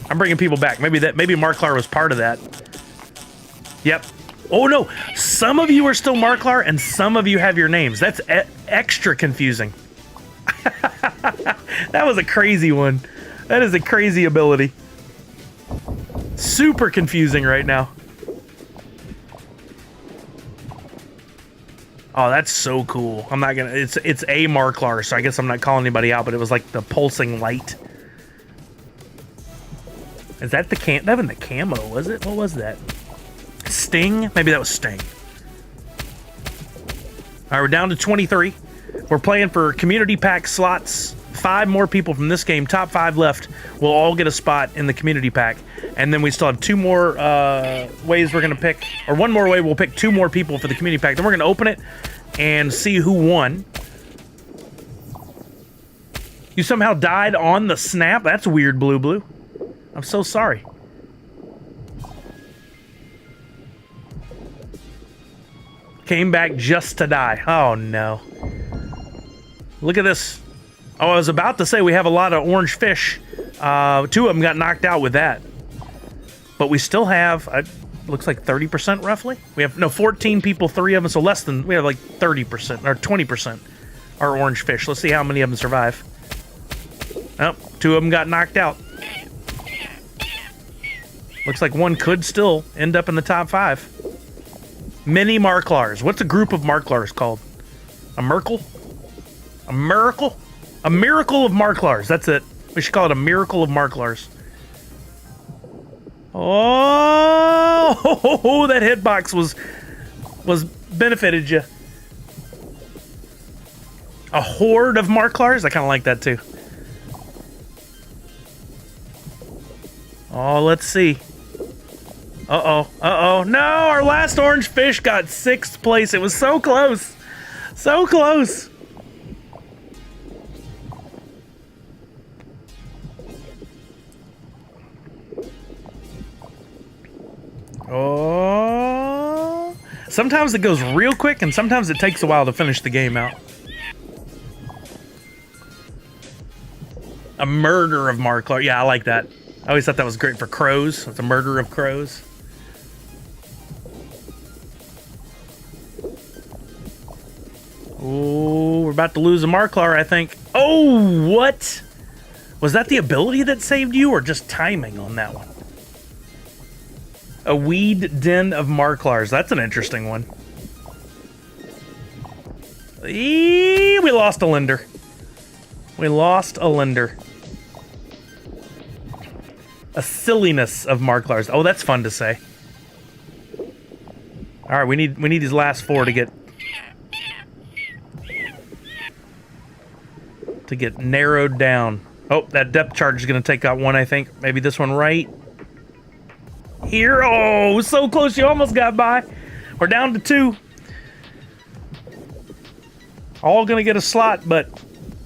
I'm bringing people back. Maybe Marklar was part of that. Yep. Oh no, some of you are still Marklar, and some of you have your names. That's extra confusing. That was a crazy one. That is a crazy ability. Super confusing right now. Oh, that's so cool. I'm not gonna. It's a Marklar, so I guess I'm not calling anybody out. But it was like the pulsing light. Is that the that wasn't the camo? Was it? What was that? Sting? Maybe that was Sting. All right, we're down to 23. We're playing for community pack slots. 5 more people from this game. Top 5 left. We'll all get a spot in the community pack. And then we still have 2 more ways we're going to pick. Or 1 more way, we'll pick 2 more people for the community pack. Then we're going to open it and see who won. You somehow died on the snap? That's weird, Blue Blue. I'm so sorry. Came back just to die. Oh, no. Look at this. Oh, I was about to say we have a lot of orange fish. 2 of them got knocked out with that. But we still have, looks like 30% roughly. We have, no, 14 people, 3 of them, so less than, we have like 30% or 20% are orange fish. Let's see how many of them survive. Oh, 2 of them got knocked out. Looks like 1 could still end up in the top 5. Mini Marklars. What's a group of Marklars called? A Merkle? A miracle? A miracle of Marklars. That's it. We should call it a miracle of Marklars. Oh, that hitbox was benefited you. A horde of Marklars? I kind of like that too. Oh, let's see. Uh-oh. Uh-oh. No, our last orange fish got 6th place. It was so close. So close. Oh. Sometimes it goes real quick, and sometimes it takes a while to finish the game out. A murder of Marklar. Yeah, I like that. I always thought that was great for crows. It's a murder of crows. Oh, we're about to lose a Marklar, I think. Oh, what? Was that the ability that saved you, or just timing on that one? A weed den of Marklars. That's an interesting one. We lost a lender. We lost a lender. A silliness of Marklars. Oh, that's fun to say. All right, we need these last 4 to get narrowed down. Oh, that depth charge is going to take out 1, I think. Maybe this one right here. Oh, so close. You almost got by. We're down to 2. All going to get a slot, but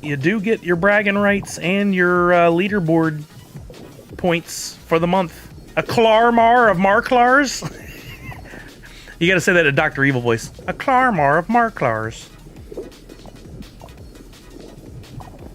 you do get your bragging rights and your leaderboard points for the month. A Klarmar of Marklars. You got to say that in a Dr. Evil voice. A Klarmar of Marklars.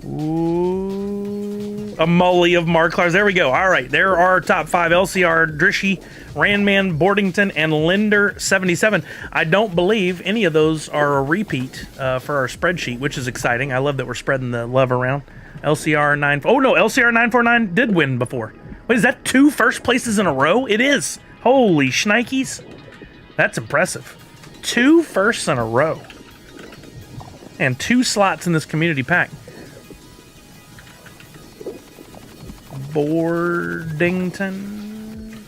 Ooh, a Mully of Marklars. There we go. All right, there are our top 5. LCR, Drishy, Randman, Boardington, and Linder77. I don't believe any of those are a repeat for our spreadsheet, which is exciting. I love that we're spreading the love around. LCR 9. Oh no, LCR 949 did win before. Wait, is that 2 first places in a row? It is. Holy shnikes. That's impressive. 2 firsts in a row. And 2 slots in this community pack. Boardington.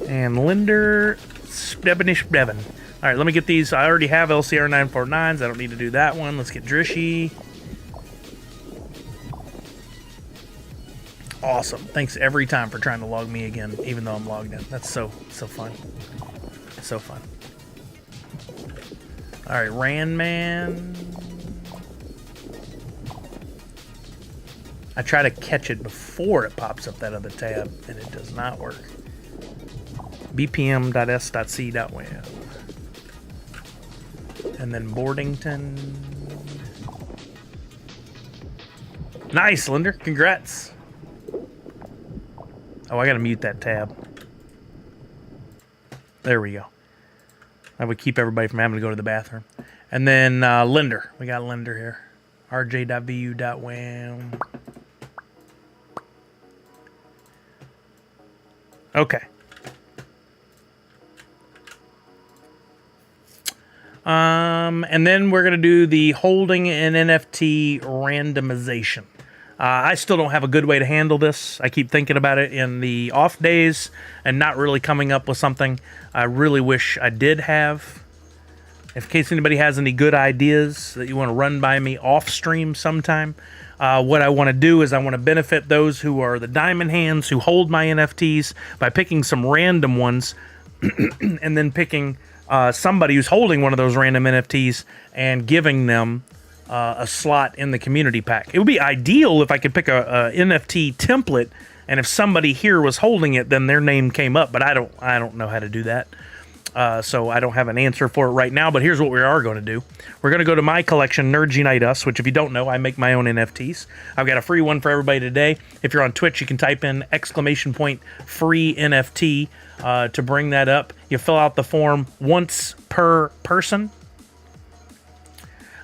And Linder Stebenish Devon. All right, let me get these. I already have LCR 949s. I don't need to do that one. Let's get Drishy. awesome. Thanks every time for trying to log me again, even though I'm logged in. That's so fun. It's so fun. All right, Randman. I try to catch it before it pops up that other tab, and it does not work. bpm.s.c.web. And then Boardington. Nice, Linder. Congrats. Oh, I gotta mute that tab. There we go. That would keep everybody from having to go to the bathroom. And then Linder. We got Linder here. rj.vu.wham. Okay. And then we're going to do the holding an NFT randomization. I still don't have a good way to handle this. I keep thinking about it in the off days and not really coming up with something. I really wish I did have. In case anybody has any good ideas that you want to run by me off stream sometime, what I want to do is I want to benefit those who are the diamond hands who hold my NFTs by picking some random ones and then picking somebody who's holding one of those random NFTs and giving them a slot in the community pack. It would be ideal if I could pick a NFT template, and if somebody here was holding it, then their name came up. But I don't know how to do that, so I don't have an answer for it right now. But here's what we are going to do: we're going to go to my collection, Nerds Unite Us, which, if you don't know, I make my own NFTs. I've got a free one for everybody today. If you're on Twitch, you can type in !free NFT to bring that up. You fill out the form once per person.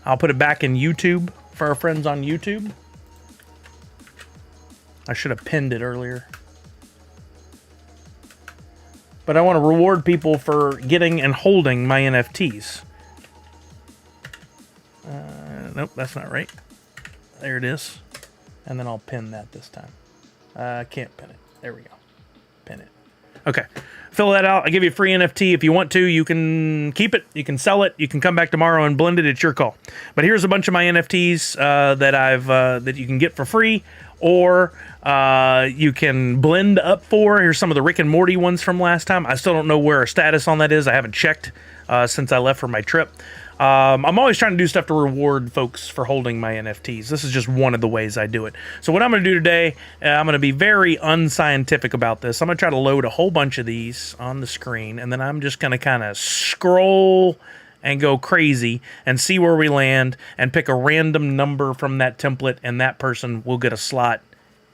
I'll put it back in YouTube for our friends on YouTube. I should have pinned it earlier. But I want to reward people for getting and holding my NFTs. Nope, that's not right. There it is. And then I'll pin that this time. I can't pin it. There we go. Pin it. Okay. Fill that out. I give you a free NFT. If you want to, you can keep it. You can sell it. You can come back tomorrow and blend it. It's your call. But here's a bunch of my NFTs that you can get for free, or you can blend up for. Here's some of the Rick and Morty ones from last time. I still don't know where our status on that is. I haven't checked since I left for my trip. I'm always trying to do stuff to reward folks for holding my NFTs. This is just one of the ways I do it. So what I'm going to do today, I'm going to be very unscientific about this. I'm going to try to load a whole bunch of these on the screen, and then I'm just going to kind of scroll and go crazy and see where we land and pick a random number from that template, and that person will get a slot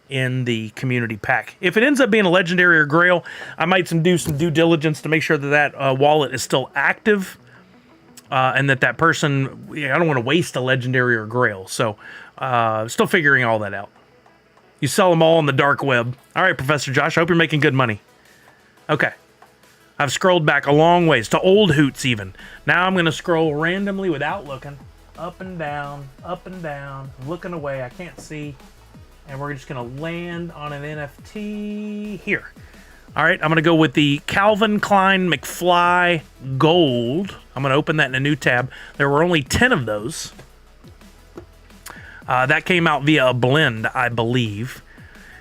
in the community pack. If it ends up being a legendary or grail, I might do some due diligence to make sure that wallet is still active. And that person, I don't want to waste a legendary or grail. So, still figuring all that out. You sell them all on the dark web. All right, Professor Josh, I hope you're making good money. Okay. I've scrolled back a long ways, to old hoots even. Now I'm going to scroll randomly without looking. Up and down, looking away. I can't see. And we're just going to land on an NFT here. All right, I'm going to go with the Calvin Klein McFly Gold. I'm going to open that in a new tab. There were only 10 of those. That came out via a blend, I believe.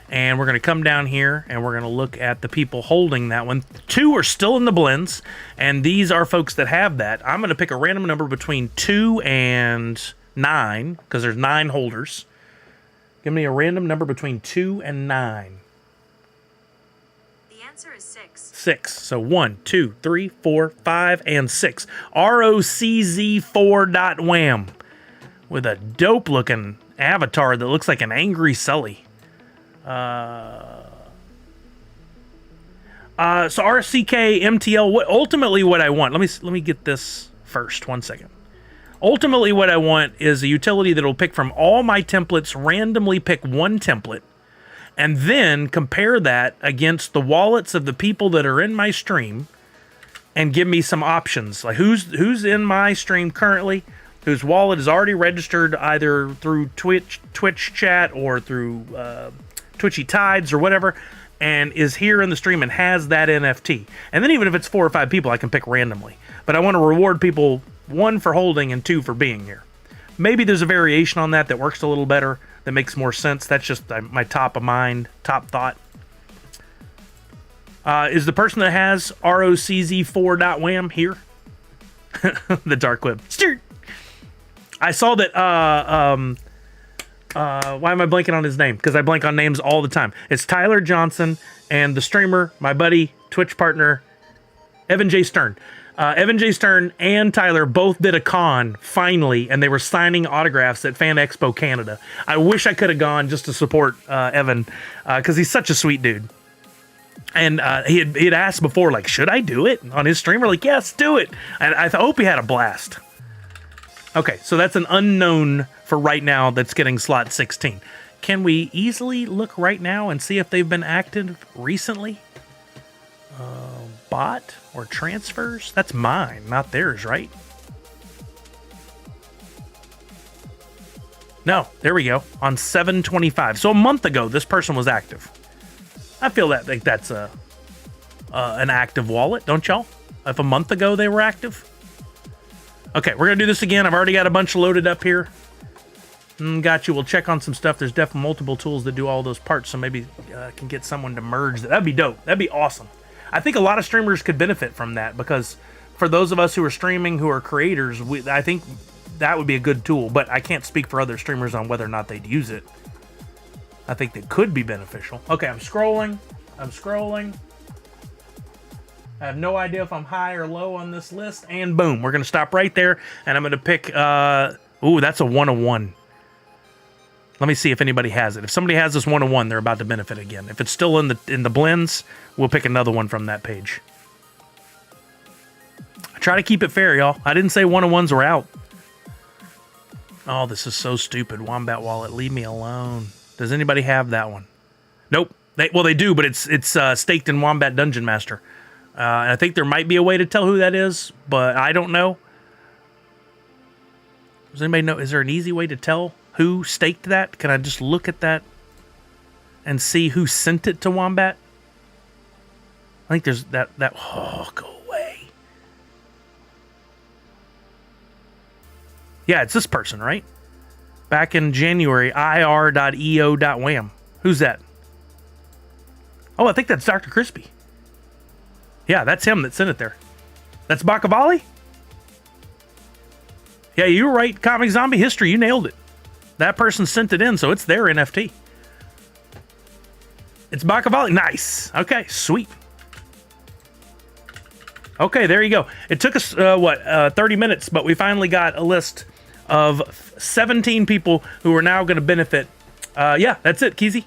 And we're going to come down here, and we're going to look at the people holding that one. 2 are still in the blends, and these are folks that have that. I'm going to pick a random number between 2 and 9, because there's 9 holders. Give me a random number between 2 and 9. 6. So 1, 2, 3, 4, 5, and 6. ROCZ4.wham. With a dope looking avatar that looks like an angry Sully. So RCK MTL. Ultimately, what I want. Let me get this first. 1 second. Ultimately, what I want is a utility that will pick from all my templates. Randomly pick one template. And then compare that against the wallets of the people that are in my stream and give me some options. Like who's in my stream currently, whose wallet is already registered either through Twitch chat or through Twitchy Tides or whatever, and is here in the stream and has that NFT. And then even if it's 4 or 5 people, I can pick randomly. But I want to reward people, 1 for holding and 2 for being here. Maybe there's a variation on that works a little better. that makes more sense. That's just my top of mind, top thought. Is the person that has ROCZ4.wham here? The dark web. Start. I saw that. Why am I blanking on his name? Because I blank on names all the time. It's Tyler Johnson and the streamer, my buddy, Twitch partner, Evan J. Stern. Evan J. Stern and Tyler both did a con finally, and they were signing autographs at Fan Expo Canada. I wish I could have gone just to support Evan because he's such a sweet dude. And he had asked before, like, should I do it on his stream? We're like, yes, do it. And I hope he had a blast. Okay, so that's an unknown for right now that's getting slot 16. Can we easily look right now and see if they've been active recently? Bot or transfers? That's mine, not theirs, right? No, there we go. On 7/25. So a month ago, this person was active. I feel like that's an active wallet, don't y'all? If a month ago they were active. Okay, we're gonna do this again. I've already got a bunch loaded up here. Got you. We'll check on some stuff. There's definitely multiple tools that do all those parts, so maybe can get someone to merge that. That'd be dope. That'd be awesome. I think a lot of streamers could benefit from that because for those of us who are streaming, who are creators, I think that would be a good tool. But I can't speak for other streamers on whether or not they'd use it. I think they could be beneficial. Okay, I'm scrolling. I have no idea if I'm high or low on this list. And boom, we're going to stop right there. And I'm going to pick... ooh, that's a 101. Let me see if anybody has it. If somebody has this 101, they're about to benefit again. If it's still in the blends, we'll pick another one from that page. I try to keep it fair, y'all. I didn't say 101s were out. Oh, this is so stupid. Wombat Wallet, leave me alone. Does anybody have that one? Nope. They do, but it's staked in Wombat Dungeon Master. And I think there might be a way to tell who that is, but I don't know. Does anybody know? Is there an easy way to tell who staked that? Can I just look at that and see who sent it to Wombat? I think there's that. Oh, go away. Yeah, it's this person, right? Back in January, ir.eo.wham. Who's that? Oh, I think that's Dr. Crispy. Yeah, that's him that sent it there. That's Bakavali? Yeah, you were right. Comic Zombie History, you nailed it. That person sent it in, so it's their NFT. It's Bakavali. Nice. Okay, sweet. Okay, there you go. It took us, 30 minutes, but we finally got a list of 17 people who are now going to benefit. Yeah, that's it, Keezy.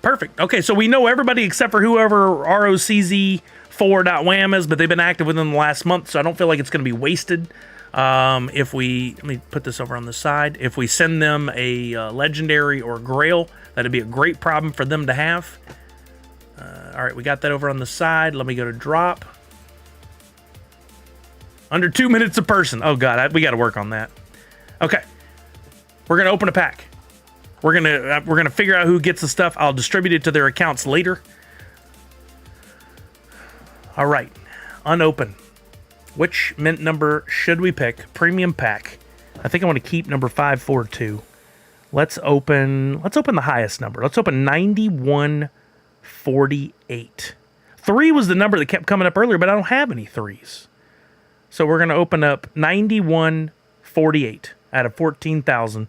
Perfect. Okay, so we know everybody except for whoever ROCZ4.wham is, but they've been active within the last month, so I don't feel like it's going to be wasted. If we, let me put this over on the side. If we send them a legendary or grail, that'd be a great problem for them to have. All right, we got that over on the side. Let me go to drop. Under 2 minutes a person. Oh God, we got to work on that. Okay, we're gonna open a pack. We're gonna figure out who gets the stuff. I'll distribute it to their accounts later. All right, unopened. Which mint number should we pick? Premium pack. I think I want to keep number 542. Let's open the highest number. Let's open 9148. 3 was the number that kept coming up earlier, but I don't have any 3s. So we're going to open up 9148 out of 14,000.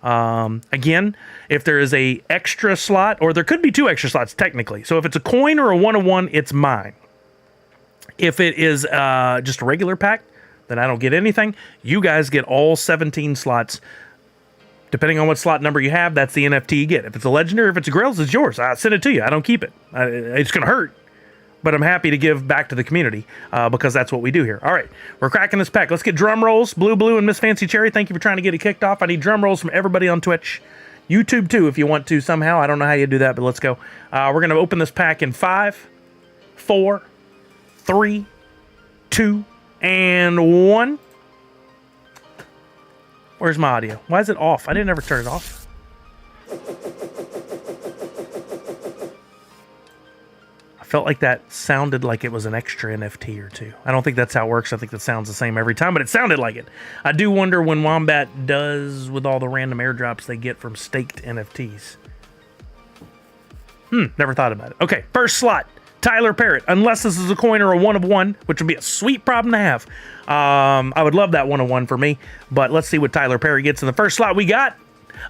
Again, if there is a extra slot, or there could be 2 extra slots technically. So if it's a coin or a 101, it's mine. If it is just a regular pack, then I don't get anything. You guys get all 17 slots. Depending on what slot number you have, that's the NFT you get. If it's a legendary, if it's a grails, it's yours. I send it to you. I don't keep it. It's going to hurt. But I'm happy to give back to the community because that's what we do here. All right, we're cracking this pack. Let's get drum rolls. Blue and Miss Fancy Cherry, thank you for trying to get it kicked off. I need drum rolls from everybody on Twitch. YouTube too, if you want to somehow. I don't know how you do that, but let's go. We're going to open this pack in 5, 4, 3, 2, and 1. Where's my audio? Why is it off? I didn't ever turn it off. I Felt like that sounded like it was an extra NFT or two. I don't think that's how it works. I think that sounds the same every time, but it sounded like it. I do wonder when Wombat does with all the random airdrops they get from staked NFTs. Never thought about it. Okay, first slot, Tyler Parrott. Unless this is a coin or a 1 of 1, which would be a sweet problem to have. I would love that 1 of 1 for me, but let's see what Tyler Parrott gets in the first slot. We got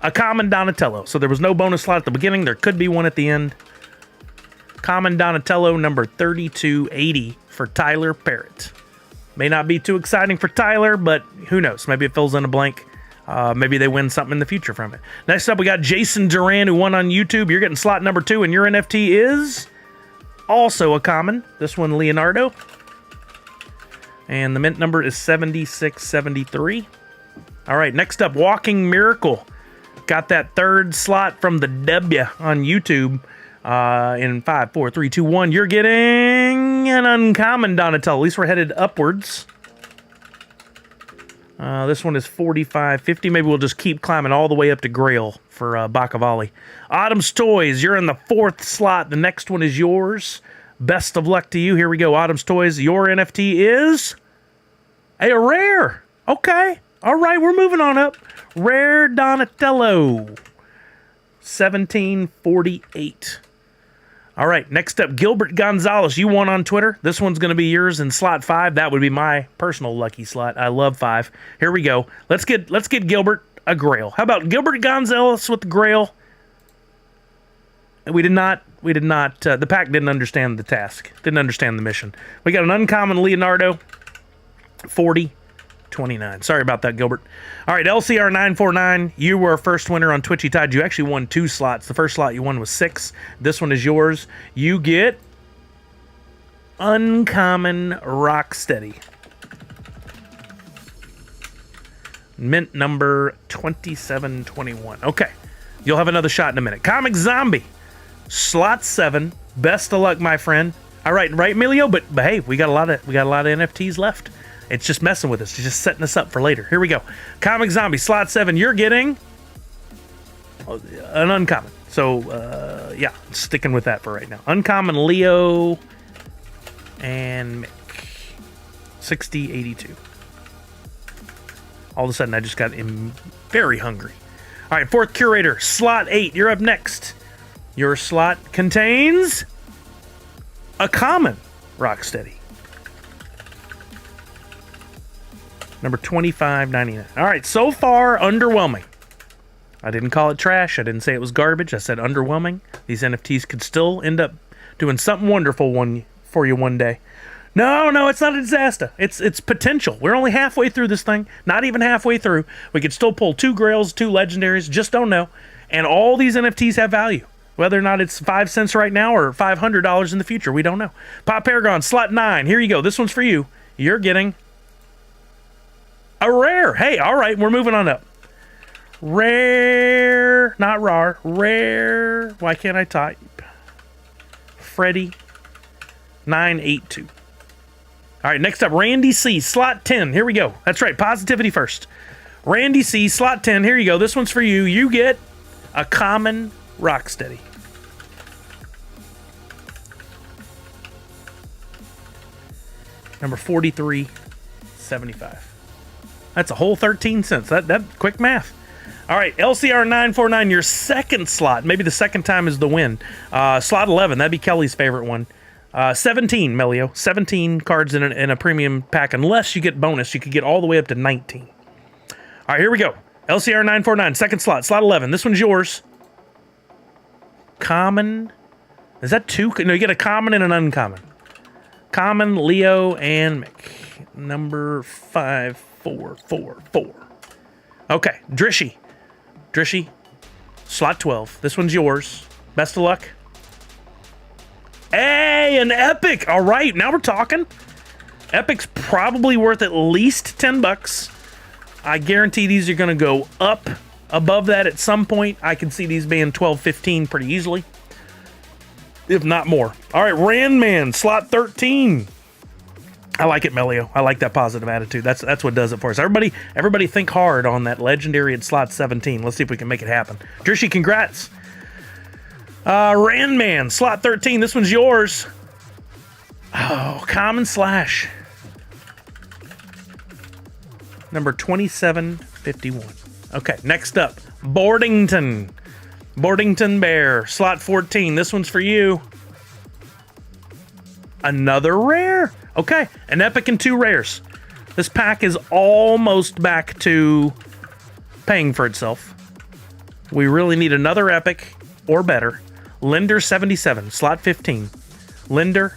a common Donatello. So there was no bonus slot at the beginning. There could be one at the end. Common Donatello number 3280 for Tyler Parrott. May not be too exciting for Tyler, but who knows? Maybe it fills in a blank. Maybe they win something in the future from it. Next up, we got Jason Duran, who won on YouTube. You're getting slot number 2, and your NFT is also a common. This one, Leonardo. And the mint number is 7673. All right, next up, Walking Miracle. Got that third slot from the W on YouTube. In 5, 4, 3, 2, 1, you're getting an uncommon Donatello. At least we're headed upwards. This one is 4550. Maybe we'll just keep climbing all the way up to Grail for Bakavali. Autumn's Toys, you're in the 4th slot. The next one is yours. Best of luck to you. Here we go. Autumn's Toys, your NFT is a rare. Okay. All right, we're moving on up. Rare Donatello. 1748. All right, next up, Gilbert Gonzalez. You won on Twitter. This one's going to be yours in slot 5. That would be my personal lucky slot. I love 5. Here we go. Let's get Gilbert a Grail. How about Gilbert Gonzalez with the Grail? We did not. The pack didn't understand the task. Didn't understand the mission. We got an uncommon Leonardo. 4029. Sorry about that, Gilbert. All right, LCR 949. You were first winner on Twitchy Tide. You actually won 2 slots. The first slot you won was 6. This one is yours. You get uncommon Rocksteady. Mint number 2721. Okay, you'll have another shot in a minute. Comic Zombie. Slot 7. Best of luck, my friend. All right, Emilio. But hey, we got a lot of NFTs left. It's just messing with us. It's just setting us up for later. Here we go. Comic Zombie, slot 7. You're getting an uncommon. So, yeah, sticking with that for right now. Uncommon Leo and Mick. 6082. All of a sudden, I just got very hungry. All right, 4th Curator, slot 8. You're up next. Your slot contains a common Rocksteady. Number 2599. All right, so far, underwhelming. I didn't call it trash. I didn't say it was garbage. I said underwhelming. These NFTs could still end up doing something wonderful for you one day. No, it's not a disaster. It's potential. We're only halfway through this thing. Not even halfway through. We could still pull 2 Grails, 2 Legendaries. Just don't know. And all these NFTs have value. Whether or not it's 5 cents right now or $500 in the future, we don't know. Pop Paragon, slot 9. Here you go. This one's for you. You're getting a rare. Hey, all right, we're moving on up. Rare, not rar. Rare. Why can't I type? Freddy 982. All right, next up, Randy C, slot 10. Here we go. That's right, positivity first. Randy C, slot 10. Here you go. This one's for you. You get a common Rocksteady. Number 4375. That's a whole 13 cents. That quick math. All right, LCR 949, your second slot. Maybe the second time is the win. Slot 11, that'd be Kelly's favorite one. 17, Melio. 17 cards in a premium pack. Unless you get bonus, you could get all the way up to 19. All right, here we go. LCR 949, second slot. Slot 11. This one's yours. Common. Is that 2? No, you get a common and an uncommon. Common, Leo, and Mick. Number 5444. Okay, Drishy, slot 12. This one's yours. Best of luck. Hey, an Epic. All right, now we're talking. Epic's probably worth at least $10. I guarantee these are going to go up above that at some point. I can see these being 12, 15 pretty easily, if not more. All right, Randman, slot 13. I like it, Melio. I like that positive attitude. That's what does it for us. Everybody think hard on that legendary at slot 17. Let's see if we can make it happen. Drishy, congrats. Randman, slot 13. This one's yours. Oh, Common Slash. Number 2751. Okay, next up, Boardington. Boardington Bear, slot 14. This one's for you. Another rare. Okay, an epic and 2 rares. This pack is almost back to paying for itself. We really need another epic or better. Linder 77, slot 15. Linder,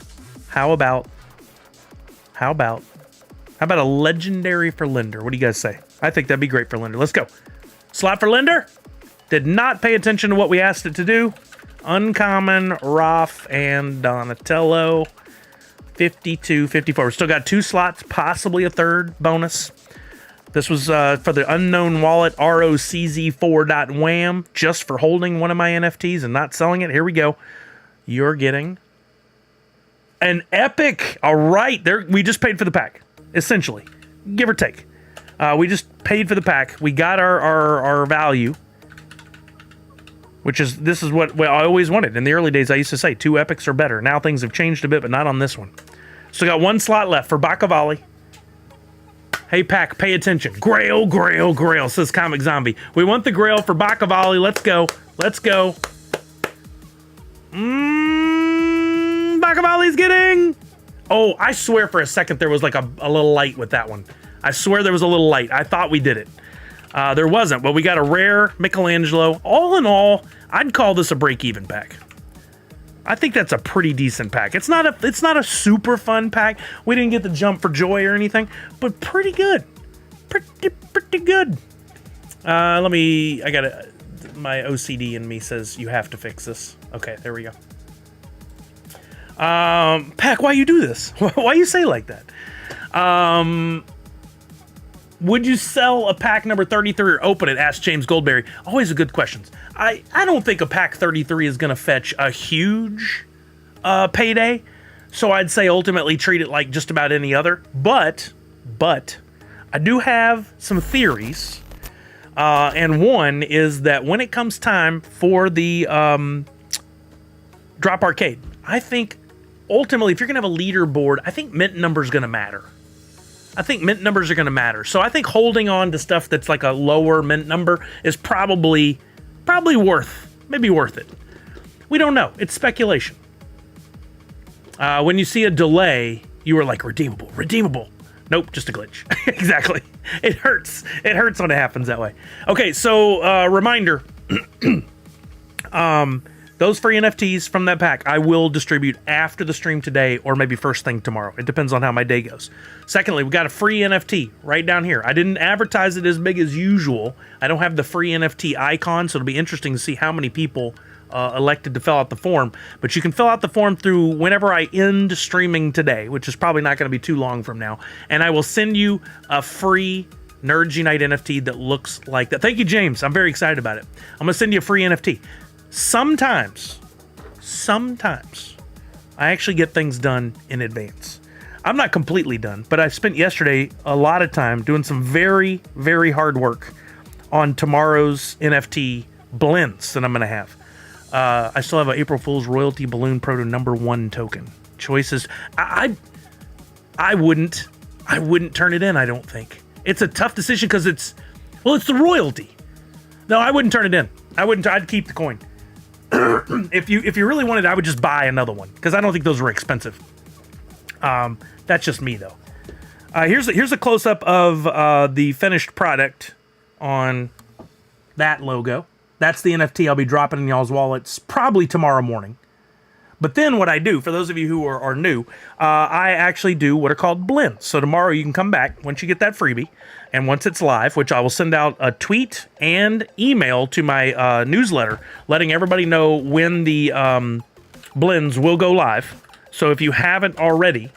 how about a legendary for Linder? What do you guys say? I think that'd be great for Linder. Let's go. Slot for Linder. Did not pay attention to what we asked it to do. Uncommon, Roth, and Donatello. 52, 54. We still got 2 slots, possibly a third bonus. This was for the unknown wallet, ROCZ4.wham, just for holding one of my NFTs and not selling it. Here we go. You're getting an epic. All right, there. We just paid for the pack, essentially, give or take. We just paid for the pack. We got our value, which is, this is what I always wanted. In the early days, I used to say 2 epics or better. Now things have changed a bit, but not on this one. So got 1 slot left for Bakavali. Hey, pack, pay attention. Grail, Grail, Grail, says Comic Zombie. We want the Grail for Bakavali. Let's go. Let's go. Bakavali's getting... Oh, I swear for a second there was like a little light with that one. I swear there was a little light. I thought we did it. There wasn't, but we got a rare Michelangelo. All in all, I'd call this a break-even pack. I think that's a pretty decent pack. It's not a super fun pack. We didn't get the jump for joy or anything, but pretty good. Pretty good. My OCD in me says you have to fix this. Okay, there we go. Pack, why you do this? Why you say like that? Would you sell a pack number 33 or open it? Asked James Goldberry. Always a good question. I don't think a pack 33 is going to fetch a huge payday. So I'd say ultimately treat it like just about any other. But I do have some theories. And one is that when it comes time for the Drop Arcade, I think ultimately if you're going to have a leaderboard, I think mint number is going to matter. I think mint numbers are going to matter. So I think holding on to stuff that's like a lower mint number is probably worth it. We don't know. It's speculation. When you see a delay, you were like, redeemable. Nope, just a glitch. Exactly. It hurts. It hurts when it happens that way. Okay, so reminder. Those free NFTs from that pack, I will distribute after the stream today or maybe first thing tomorrow. It depends on how my day goes. Secondly, we got a free NFT right down here. I didn't advertise it as big as usual. I don't have the free NFT icon, so it'll be interesting to see how many people elected to fill out the form. But you can fill out the form through whenever I end streaming today, which is probably not going to be too long from now. And I will send you a free Nerds Unite NFT that looks like that. Thank you, James. I'm very excited about it. I'm going to send you a free NFT. Sometimes, I actually get things done in advance. I'm not completely done, but I spent yesterday a lot of time doing some very, very hard work on tomorrow's NFT blends that I'm going to have. I still have an April Fool's Royalty Balloon Proto #1 token. Choices. I wouldn't turn it in, I don't think. It's a tough decision because it's the royalty. No, I wouldn't turn it in. I'd keep the coin. If you really wanted, I would just buy another one because I don't think those were expensive. That's just me though. Here's a close up of the finished product on that logo. That's the NFT I'll be dropping in y'all's wallets probably tomorrow morning. But then what I do, for those of you who are new, I actually do what are called blends. So tomorrow you can come back once you get that freebie, and once it's live, which I will send out a tweet and email to my newsletter, letting everybody know when the blends will go live. So if you haven't already,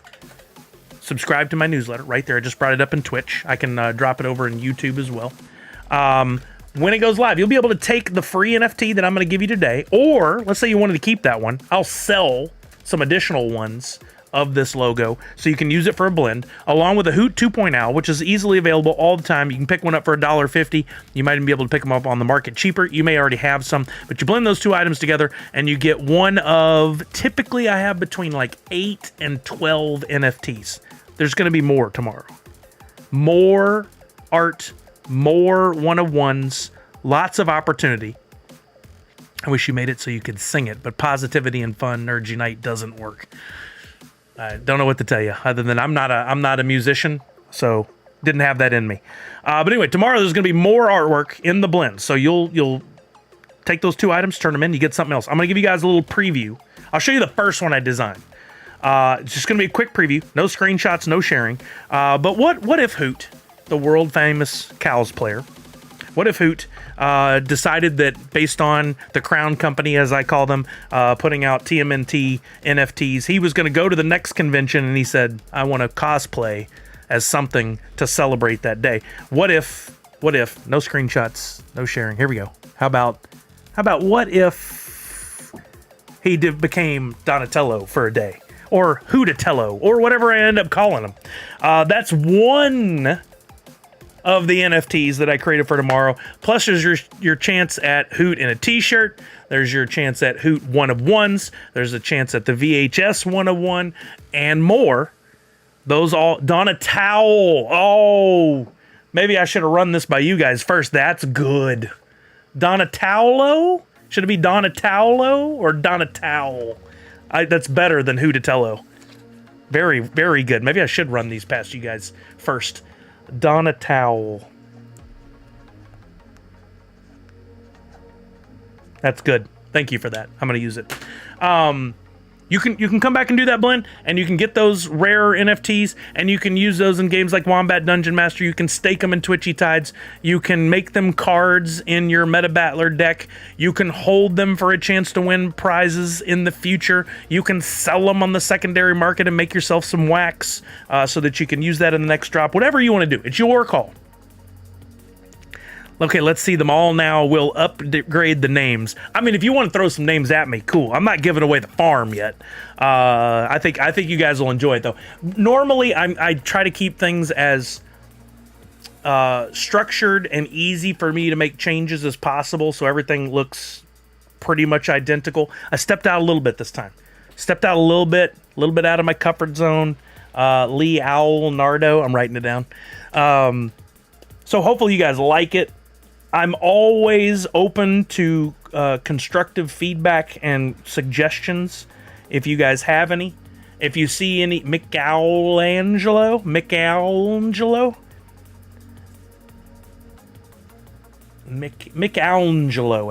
subscribe to my newsletter right there. I just brought it up in Twitch. I can drop it over in YouTube as well. When it goes live, you'll be able to take the free NFT that I'm going to give you today, or let's say you wanted to keep that one. I'll sell some additional ones of this logo, so you can use it for a blend, along with a Hoot 2.0, which is easily available all the time. You can pick one up for $1.50. You might even be able to pick them up on the market cheaper. You may already have some, but you blend those two items together and you get one of, typically I have between like 8 and 12 NFTs. There's going to be more tomorrow. More art, more one-of-ones, lots of opportunity. I wish you made it so you could sing it, but positivity and fun Nerd Unite doesn't work. I don't know what to tell you other than I'm not a musician, so didn't have that in me. But anyway, tomorrow there's going to be more artwork in the blend. So you'll take those two items, turn them in, you get something else. I'm going to give you guys a little preview. I'll show you the first one I designed. It's just going to be a quick preview, no screenshots, no sharing. But what if Hoot, the world famous Cows player, what if Hoot decided that based on the Crown Company, as I call them, putting out TMNT NFTs, he was going to go to the next convention and he said, I want to cosplay as something to celebrate that day. What if, no screenshots, no sharing. Here we go. How about what if he became Donatello for a day? Or Hootatello, or whatever I end up calling him. That's one of the NFTs that I created for tomorrow. Plus, there's your chance at Hoot in a t-shirt. There's your chance at Hoot one-of-ones. There's a chance at the VHS one-of-one, and more. Those all... Donatello. Oh, maybe I should have run this by you guys first. That's good. Donatello? Should it be Donatello or Donatello? That's better than Hootatello. Very, very good. Maybe I should run these past you guys first. Donatello. That's good. Thank you for that. I'm going to use it. You can come back and do that blend, and you can get those rare NFTs, and you can use those in games like Wombat Dungeon Master. You can stake them in Twitchy Tides. You can make them cards in your Meta Battler deck. You can hold them for a chance to win prizes in the future. You can sell them on the secondary market and make yourself some wax so that you can use that in the next drop. Whatever you want to do. It's your call. Okay, let's see them all now. We'll upgrade the names. I mean, if you want to throw some names at me, cool. I'm not giving away the farm yet. I think you guys will enjoy it, though. Normally, I try to keep things as structured and easy for me to make changes as possible, so everything looks pretty much identical. I stepped out a little bit this time. Stepped out a little bit out of my comfort zone. Lee Owl Nardo. I'm writing it down. So hopefully you guys like it. I'm always open to constructive feedback and suggestions if you guys have any. If you see any Michelangelo, I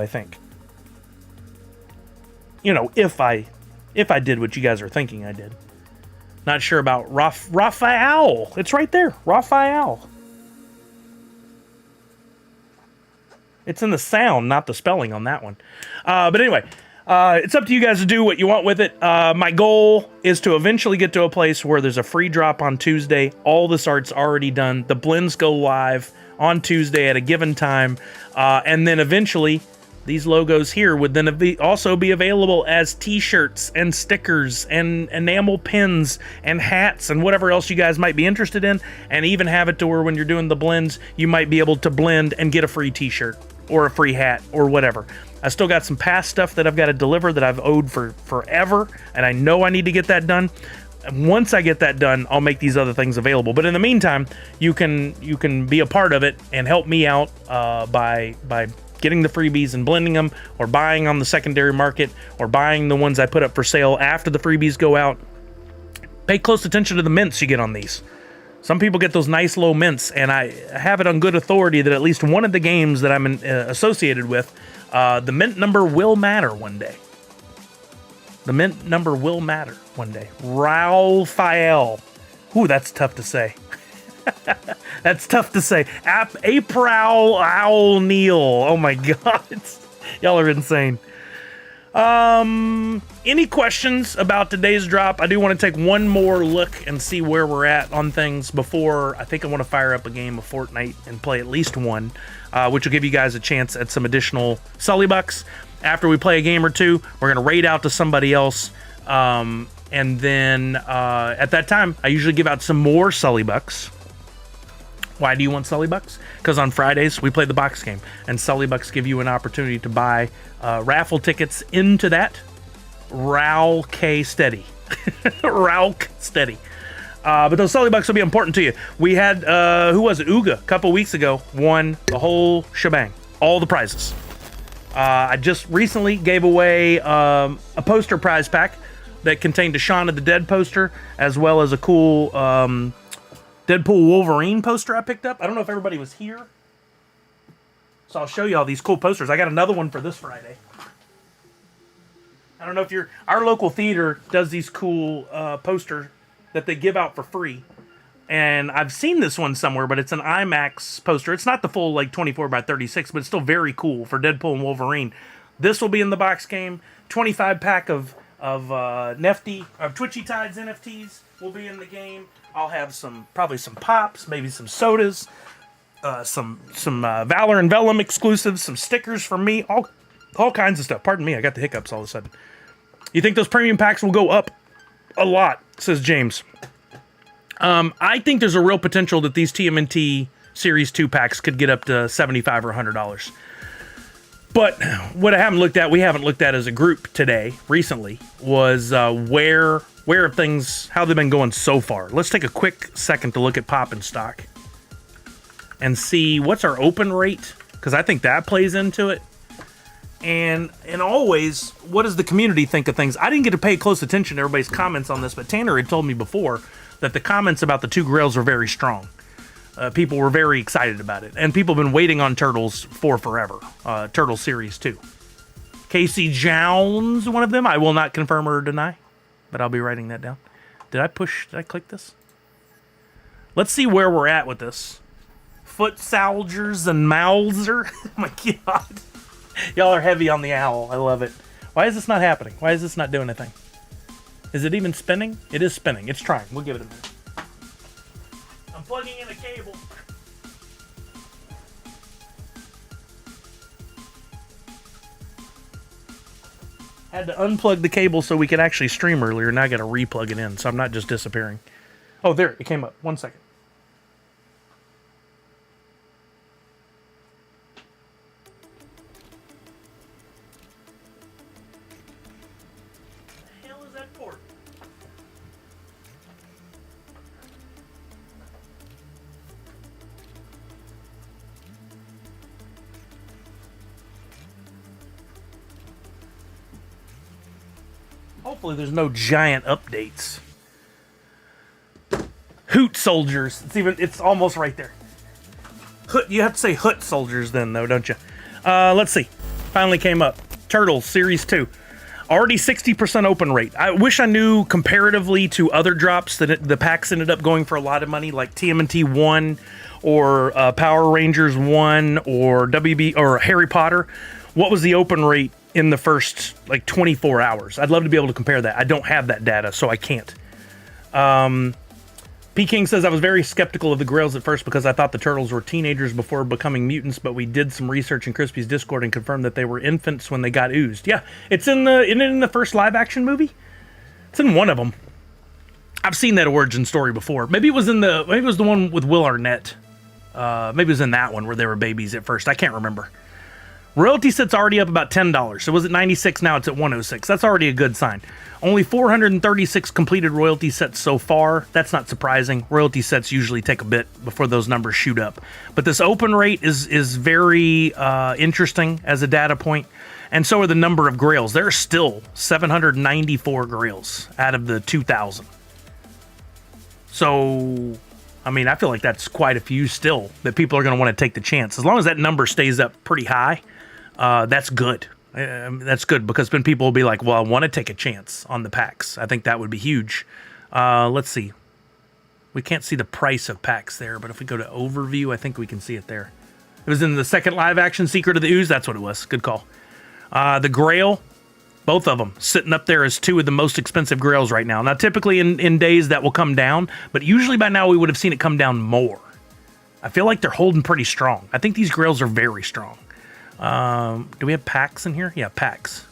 think. You know, if I did what you guys are thinking I did. Not sure about Raphael. It's right there. Raphael. It's in the sound, not the spelling on that one. But anyway, it's up to you guys to do what you want with it. My goal is to eventually get to a place where there's a free drop on Tuesday. All this art's already done. The blends go live on Tuesday at a given time. And then eventually, these logos here would then also be available as t-shirts and stickers and enamel pins and hats and whatever else you guys might be interested in. And even have it to where when you're doing the blends, you might be able to blend and get a free t-shirt or a free hat or whatever. I still got some past stuff that I've got to deliver that I've owed for forever, and I know I need to get that done. Once I get that done, I'll make these other things available. But in the meantime, you can be a part of it and help me out by getting the freebies and blending them, or buying on the secondary market, or buying the ones I put up for sale after the freebies go out. Pay close attention to the mints you get on these. Some people get those nice low mints, and I have it on good authority that at least one of the games that I'm associated with, the mint number will matter one day. The mint number will matter one day. Raphael. Ooh, that's tough to say. That's tough to say. April Owl Neil. Oh my god. Y'all are insane. Any questions about today's drop? I do want to take one more look and see where we're at on things before I think I want to fire up a game of Fortnite and play at least one, which will give you guys a chance at some additional Sully bucks. After we play a game or two, we're going to raid out to somebody else. And then at that time, I usually give out some more Sully Bucks. Why do you want Sully Bucks? Because on Fridays, we play the box game. And Sully Bucks give you an opportunity to buy raffle tickets into that. Raul K. Steady. Raul K. Steady. But those Sully Bucks will be important to you. We had, who was it? Uga, a couple weeks ago, won the whole shebang. All the prizes. I just recently gave away a poster prize pack that contained a Shaun of the Dead poster, as well as a cool Deadpool Wolverine poster I picked up. I don't know if everybody was here. So I'll show you all these cool posters. I got another one for this Friday. I don't know if you're... Our local theater does these cool posters that they give out for free. And I've seen this one somewhere, but it's an IMAX poster. It's not the full, like, 24 by 36, but it's still very cool for Deadpool and Wolverine. This will be in the box game. 25 pack of Nefty, of Twitchy Tides NFTs will be in the game. I'll have probably some pops, maybe some sodas, some Valor and Vellum exclusives, some stickers from me, all kinds of stuff. Pardon me, I got the hiccups all of a sudden. You think those premium packs will go up a lot, says James. I think there's a real potential that these TMNT Series 2 packs could get up to $75 or $100. But what we haven't looked at as a group recently, was where have things, how they've been going so far. Let's take a quick second to look at Pop and Stock and see what's our open rate, because I think that plays into it. And always, what does the community think of things? I didn't get to pay close attention to everybody's comments on this, but Tanner had told me before that the comments about the 2 grails were very strong. People were very excited about it. And people have been waiting on Turtles for forever. Turtle Series 2. Casey Jones, one of them. I will not confirm or deny, but I'll be writing that down. Did I click this? Let's see where we're at with this. Foot Soldiers and Mauser. Oh my God. Y'all are heavy on the owl. I love it. Why is this not happening? Why is this not doing anything? Is it even spinning? It is spinning. It's trying. We'll give it a minute. I'm plugging in a cable. Had to unplug the cable so we could actually stream earlier. Now I got to replug it in, so I'm not just disappearing. Oh, there. It came up. 1 second. Hopefully there's no giant updates. Hoot Soldiers. It's almost right there. Hoot, you have to say Hoot Soldiers then, though, don't you? Let's see. Finally came up. Turtles Series 2. Already 60% open rate. I wish I knew comparatively to other drops that the packs ended up going for a lot of money, like TMNT 1 or Power Rangers 1 or WB or Harry Potter. What was the open rate in the first, 24 hours? I'd love to be able to compare that. I don't have that data, so I can't. P. King says, I was very skeptical of the Grails at first because I thought the Turtles were teenagers before becoming mutants, but we did some research in Crispy's Discord and confirmed that they were infants when they got oozed. Yeah, isn't it in the first live-action movie? It's in one of them. I've seen that origin story before. Maybe it was the one with Will Arnett. Maybe it was in that one where they were babies at first. I can't remember. Royalty set's already up about $10. So it was at 96, now it's at 106. That's already a good sign. Only 436 completed royalty sets so far. That's not surprising. Royalty sets usually take a bit before those numbers shoot up. But this open rate is very interesting as a data point. And so are the number of grails. There are still 794 grails out of the 2,000. So, I mean, I feel like that's quite a few still that people are going to want to take the chance. As long as that number stays up pretty high, that's good. That's good because then people will be like, well, I want to take a chance on the packs. I think that would be huge. Let's see. We can't see the price of packs there, but if we go to overview, I think we can see it there. It was in the second live action Secret of the Ooze. That's what it was. Good call. The Grail, both of them sitting up there as 2 of the most expensive Grails right now. Now, typically in days that will come down, but usually by now we would have seen it come down more. I feel like they're holding pretty strong. I think these Grails are very strong. Do we have packs in here? Yeah, packs.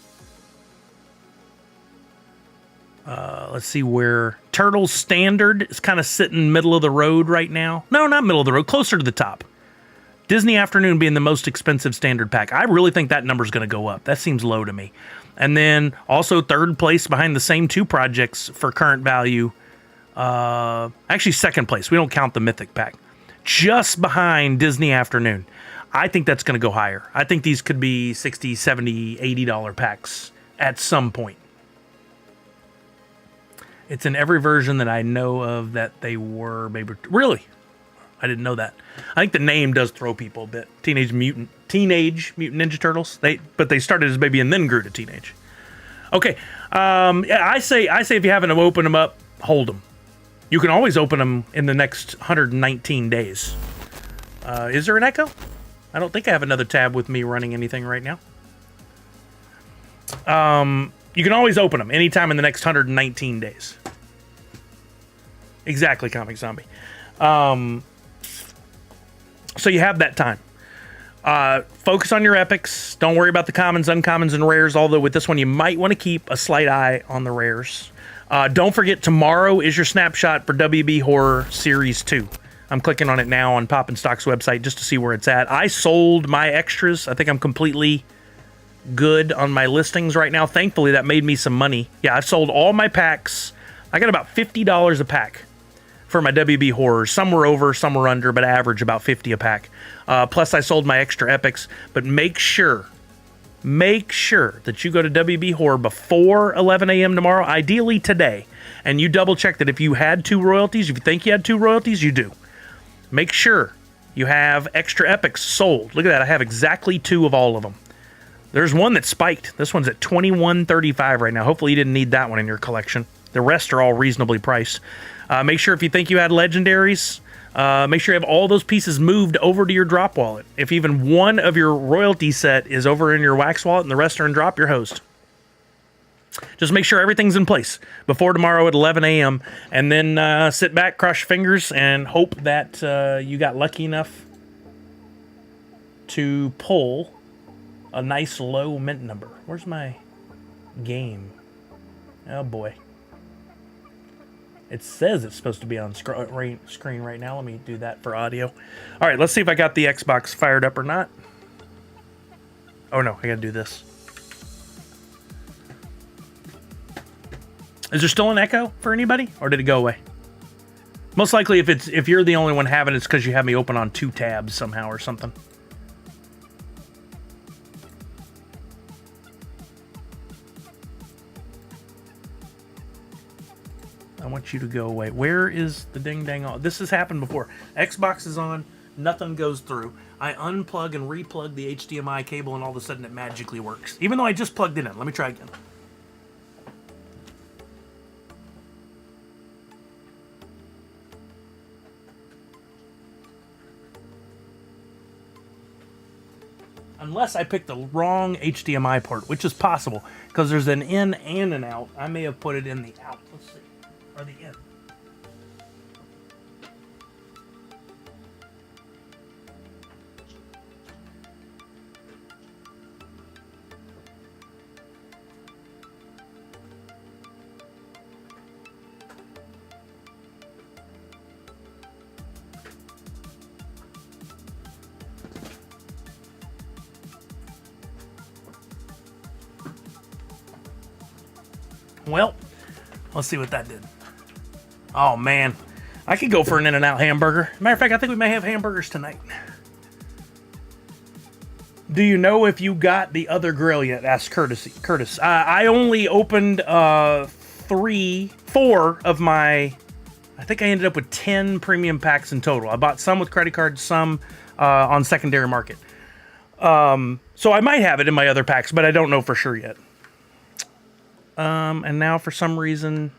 Let's see where Turtles Standard is kind of sitting middle of the road right now. No, not middle of the road, closer to the top. Disney Afternoon being the most expensive standard pack. I really think that number is going to go up. That seems low to me. And then also third place behind the same two projects for current value. Actually, second place. We don't count the Mythic pack. Just behind Disney Afternoon. I think that's going to go higher. I think these could be $60, $70, $80 packs at some point. It's in every version that I know of that they were maybe. Really? I didn't know that. I think the name does throw people a bit. Teenage Mutant Ninja Turtles. But they started as baby and then grew to teenage. Okay. Yeah, I say if you haven't opened them up, hold them. You can always open them in the next 119 days. Is there an echo? I don't think I have another tab with me running anything right now. You can always open them anytime in the next 119 days. Exactly, Comic Zombie. So you have that time. Focus on your epics. Don't worry about the commons, uncommons, and rares, although with this one you might want to keep a slight eye on the rares. Don't forget, tomorrow is your snapshot for WB Horror Series 2. I'm clicking on it now on Pop and Stock's website just to see where it's at. I sold my extras. I think I'm completely good on my listings right now. Thankfully, that made me some money. Yeah, I've sold all my packs. I got about $50 a pack for my WB Horrors. Some were over, some were under, but I average about 50 a pack. Plus, I sold my extra epics. But make sure that you go to WB Horror before 11 a.m. tomorrow, ideally today, and you double check that if you had 2 royalties, if you think you had 2 royalties, you do. Make sure you have extra epics sold. Look at that. I have exactly 2 of all of them. There's one that spiked. This one's at $21.35 right now. Hopefully you didn't need that one in your collection. The rest are all reasonably priced. Make sure if you think you had legendaries, make sure you have all those pieces moved over to your drop wallet. If even one of your royalty set is over in your wax wallet and the rest are in drop, you're hosed. Just make sure everything's in place before tomorrow at 11 a.m. And then sit back, cross your fingers, and hope that you got lucky enough to pull a nice low mint number. Where's my game? Oh boy. It says it's supposed to be on screen right now. Let me do that for audio. All right, let's see if I got the Xbox fired up or not. Oh no, I gotta do this. Is there still an echo for anybody, or did it go away? Most likely, if you're the only one having it, it's because you have me open on 2 tabs somehow or something. I want you to go away. Where is the ding dang on? This has happened before. Xbox is on, nothing goes through. I unplug and replug the HDMI cable, and all of a sudden it magically works. Even though I just plugged it in. Let me try again. Unless I picked the wrong HDMI port, which is possible, because there's an in and an out. I may have put it in the out. Let's see. Or the in. Well, let's see what that did. Oh, man. I could go for an In-N-Out hamburger. Matter of fact, I think we may have hamburgers tonight. Do you know if you got the other grill yet? Asked Curtis. I only opened 4 of my... I think I ended up with 10 premium packs in total. I bought some with credit cards, some on secondary market. So I might have it in my other packs, but I don't know for sure yet. And now for some reason...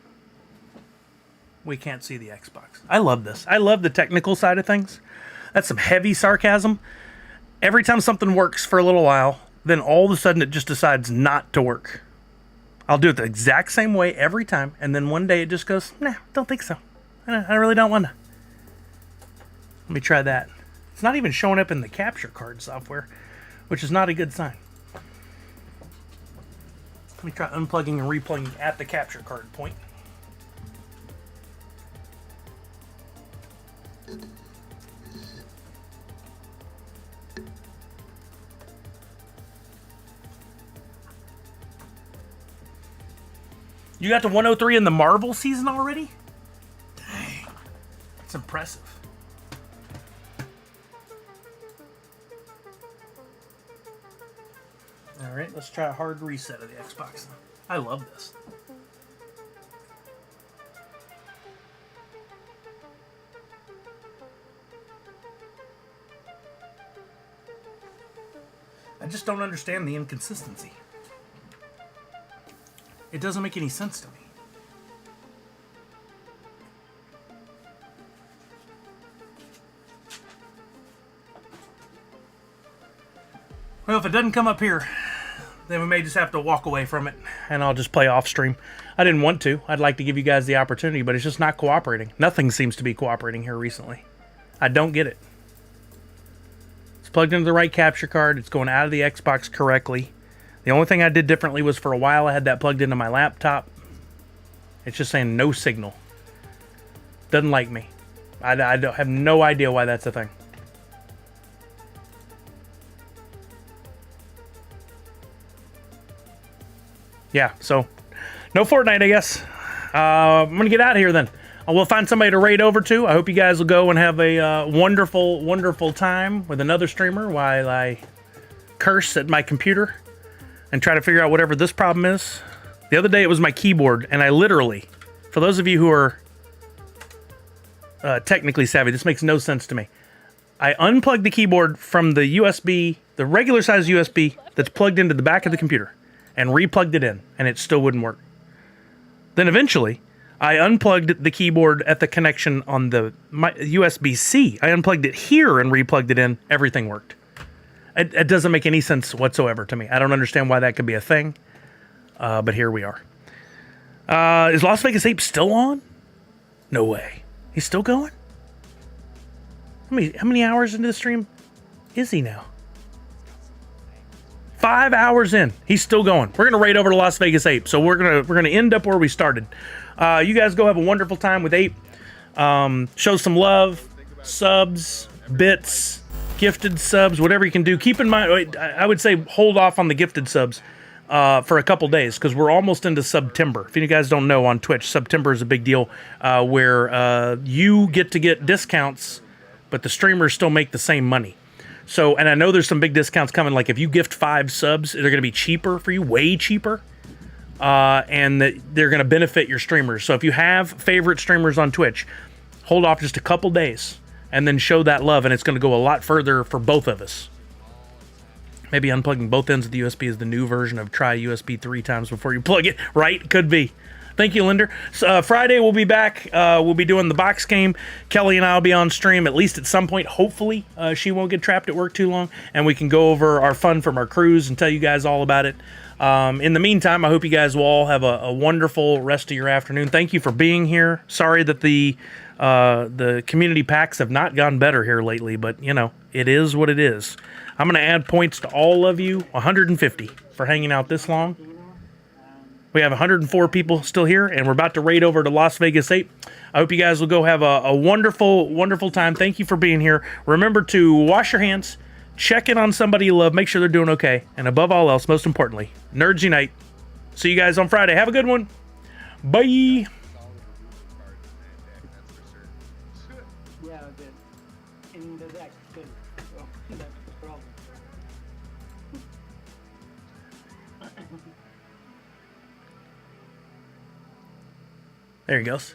we can't see the Xbox. I love this. I love the technical side of things. That's some heavy sarcasm. Every time something works for a little while, then all of a sudden it just decides not to work. I'll do it the exact same way every time, and then one day it just goes, nah, don't think so. I really don't want to. Let me try that. It's not even showing up in the capture card software, which is not a good sign. Let me try unplugging and replugging at the capture card point. You got to 103 in the Marvel season already? Dang. That's impressive. Alright, let's try a hard reset of the Xbox. I love this. I just don't understand the inconsistency. It doesn't make any sense to me. Well, if it doesn't come up here, then we may just have to walk away from it, and I'll just play off stream. I didn't want to. I'd like to give you guys the opportunity, but it's just not cooperating. Nothing seems to be cooperating here recently. I don't get it. It's plugged into the right capture card. It's going out of the Xbox correctly. The only thing I did differently was for a while I had that plugged into my laptop. It's just saying no signal. Doesn't like me. I don't have no idea why that's a thing. Yeah, so no Fortnite, I guess. I'm going to get out of here then. We'll find somebody to raid over to. I hope you guys will go and have a wonderful, wonderful time with another streamer while I curse at my computer and try to figure out whatever this problem is. The other day it was my keyboard, and I literally, for those of you who are technically savvy, this makes no sense to me. I unplugged the keyboard from the USB, the regular size USB that's plugged into the back of the computer, and replugged it in, and it still wouldn't work. Then eventually, I unplugged the keyboard at the connection on the USB-C. I unplugged it here and replugged it in. Everything worked. It doesn't make any sense whatsoever to me. I don't understand why that could be a thing, but here we are. Is Las Vegas Ape still on? No way. He's still going? How many hours into the stream is he now? 5 hours in. He's still going. We're gonna raid over to Las Vegas Ape. So we're gonna end up where we started. You guys go have a wonderful time with Ape. Show some love, subs, bits, gifted subs, whatever you can do. Keep in mind, I would say hold off on the gifted subs for a couple days because we're almost into September. If you guys don't know, on Twitch, September is a big deal where you get to get discounts, but the streamers still make the same money. So, and I know there's some big discounts coming. Like if you gift 5 subs, they're going to be cheaper for you, way cheaper. And they're going to benefit your streamers. So if you have favorite streamers on Twitch, hold off just a couple days and then show that love. And it's going to go a lot further for both of us. Maybe unplugging both ends of the USB is the new version of try USB 3 times before you plug it. Right? Could be. Thank you, Linder. So, Friday we'll be back. We'll be doing the box game. Kelly and I will be on stream at least at some point. Hopefully she won't get trapped at work too long. And we can go over our fun from our cruise and tell you guys all about it. In the meantime, I hope you guys will all have a wonderful rest of your afternoon. Thank you for being here. Sorry that the community packs have not gone better here lately, but you know, it is what it is. I'm going to add points to all of you, 150 for hanging out this long. We have 104 people still here, and we're about to raid over to Las Vegas 8. I hope you guys will go have a wonderful, wonderful time. Thank you for being here. Remember to wash your hands, check in on somebody you love, make sure they're doing okay, and above all else, most importantly, nerds unite. See you guys on Friday. Have a good one. Bye. Yeah, in the deck, good. So that's the problem. There he goes.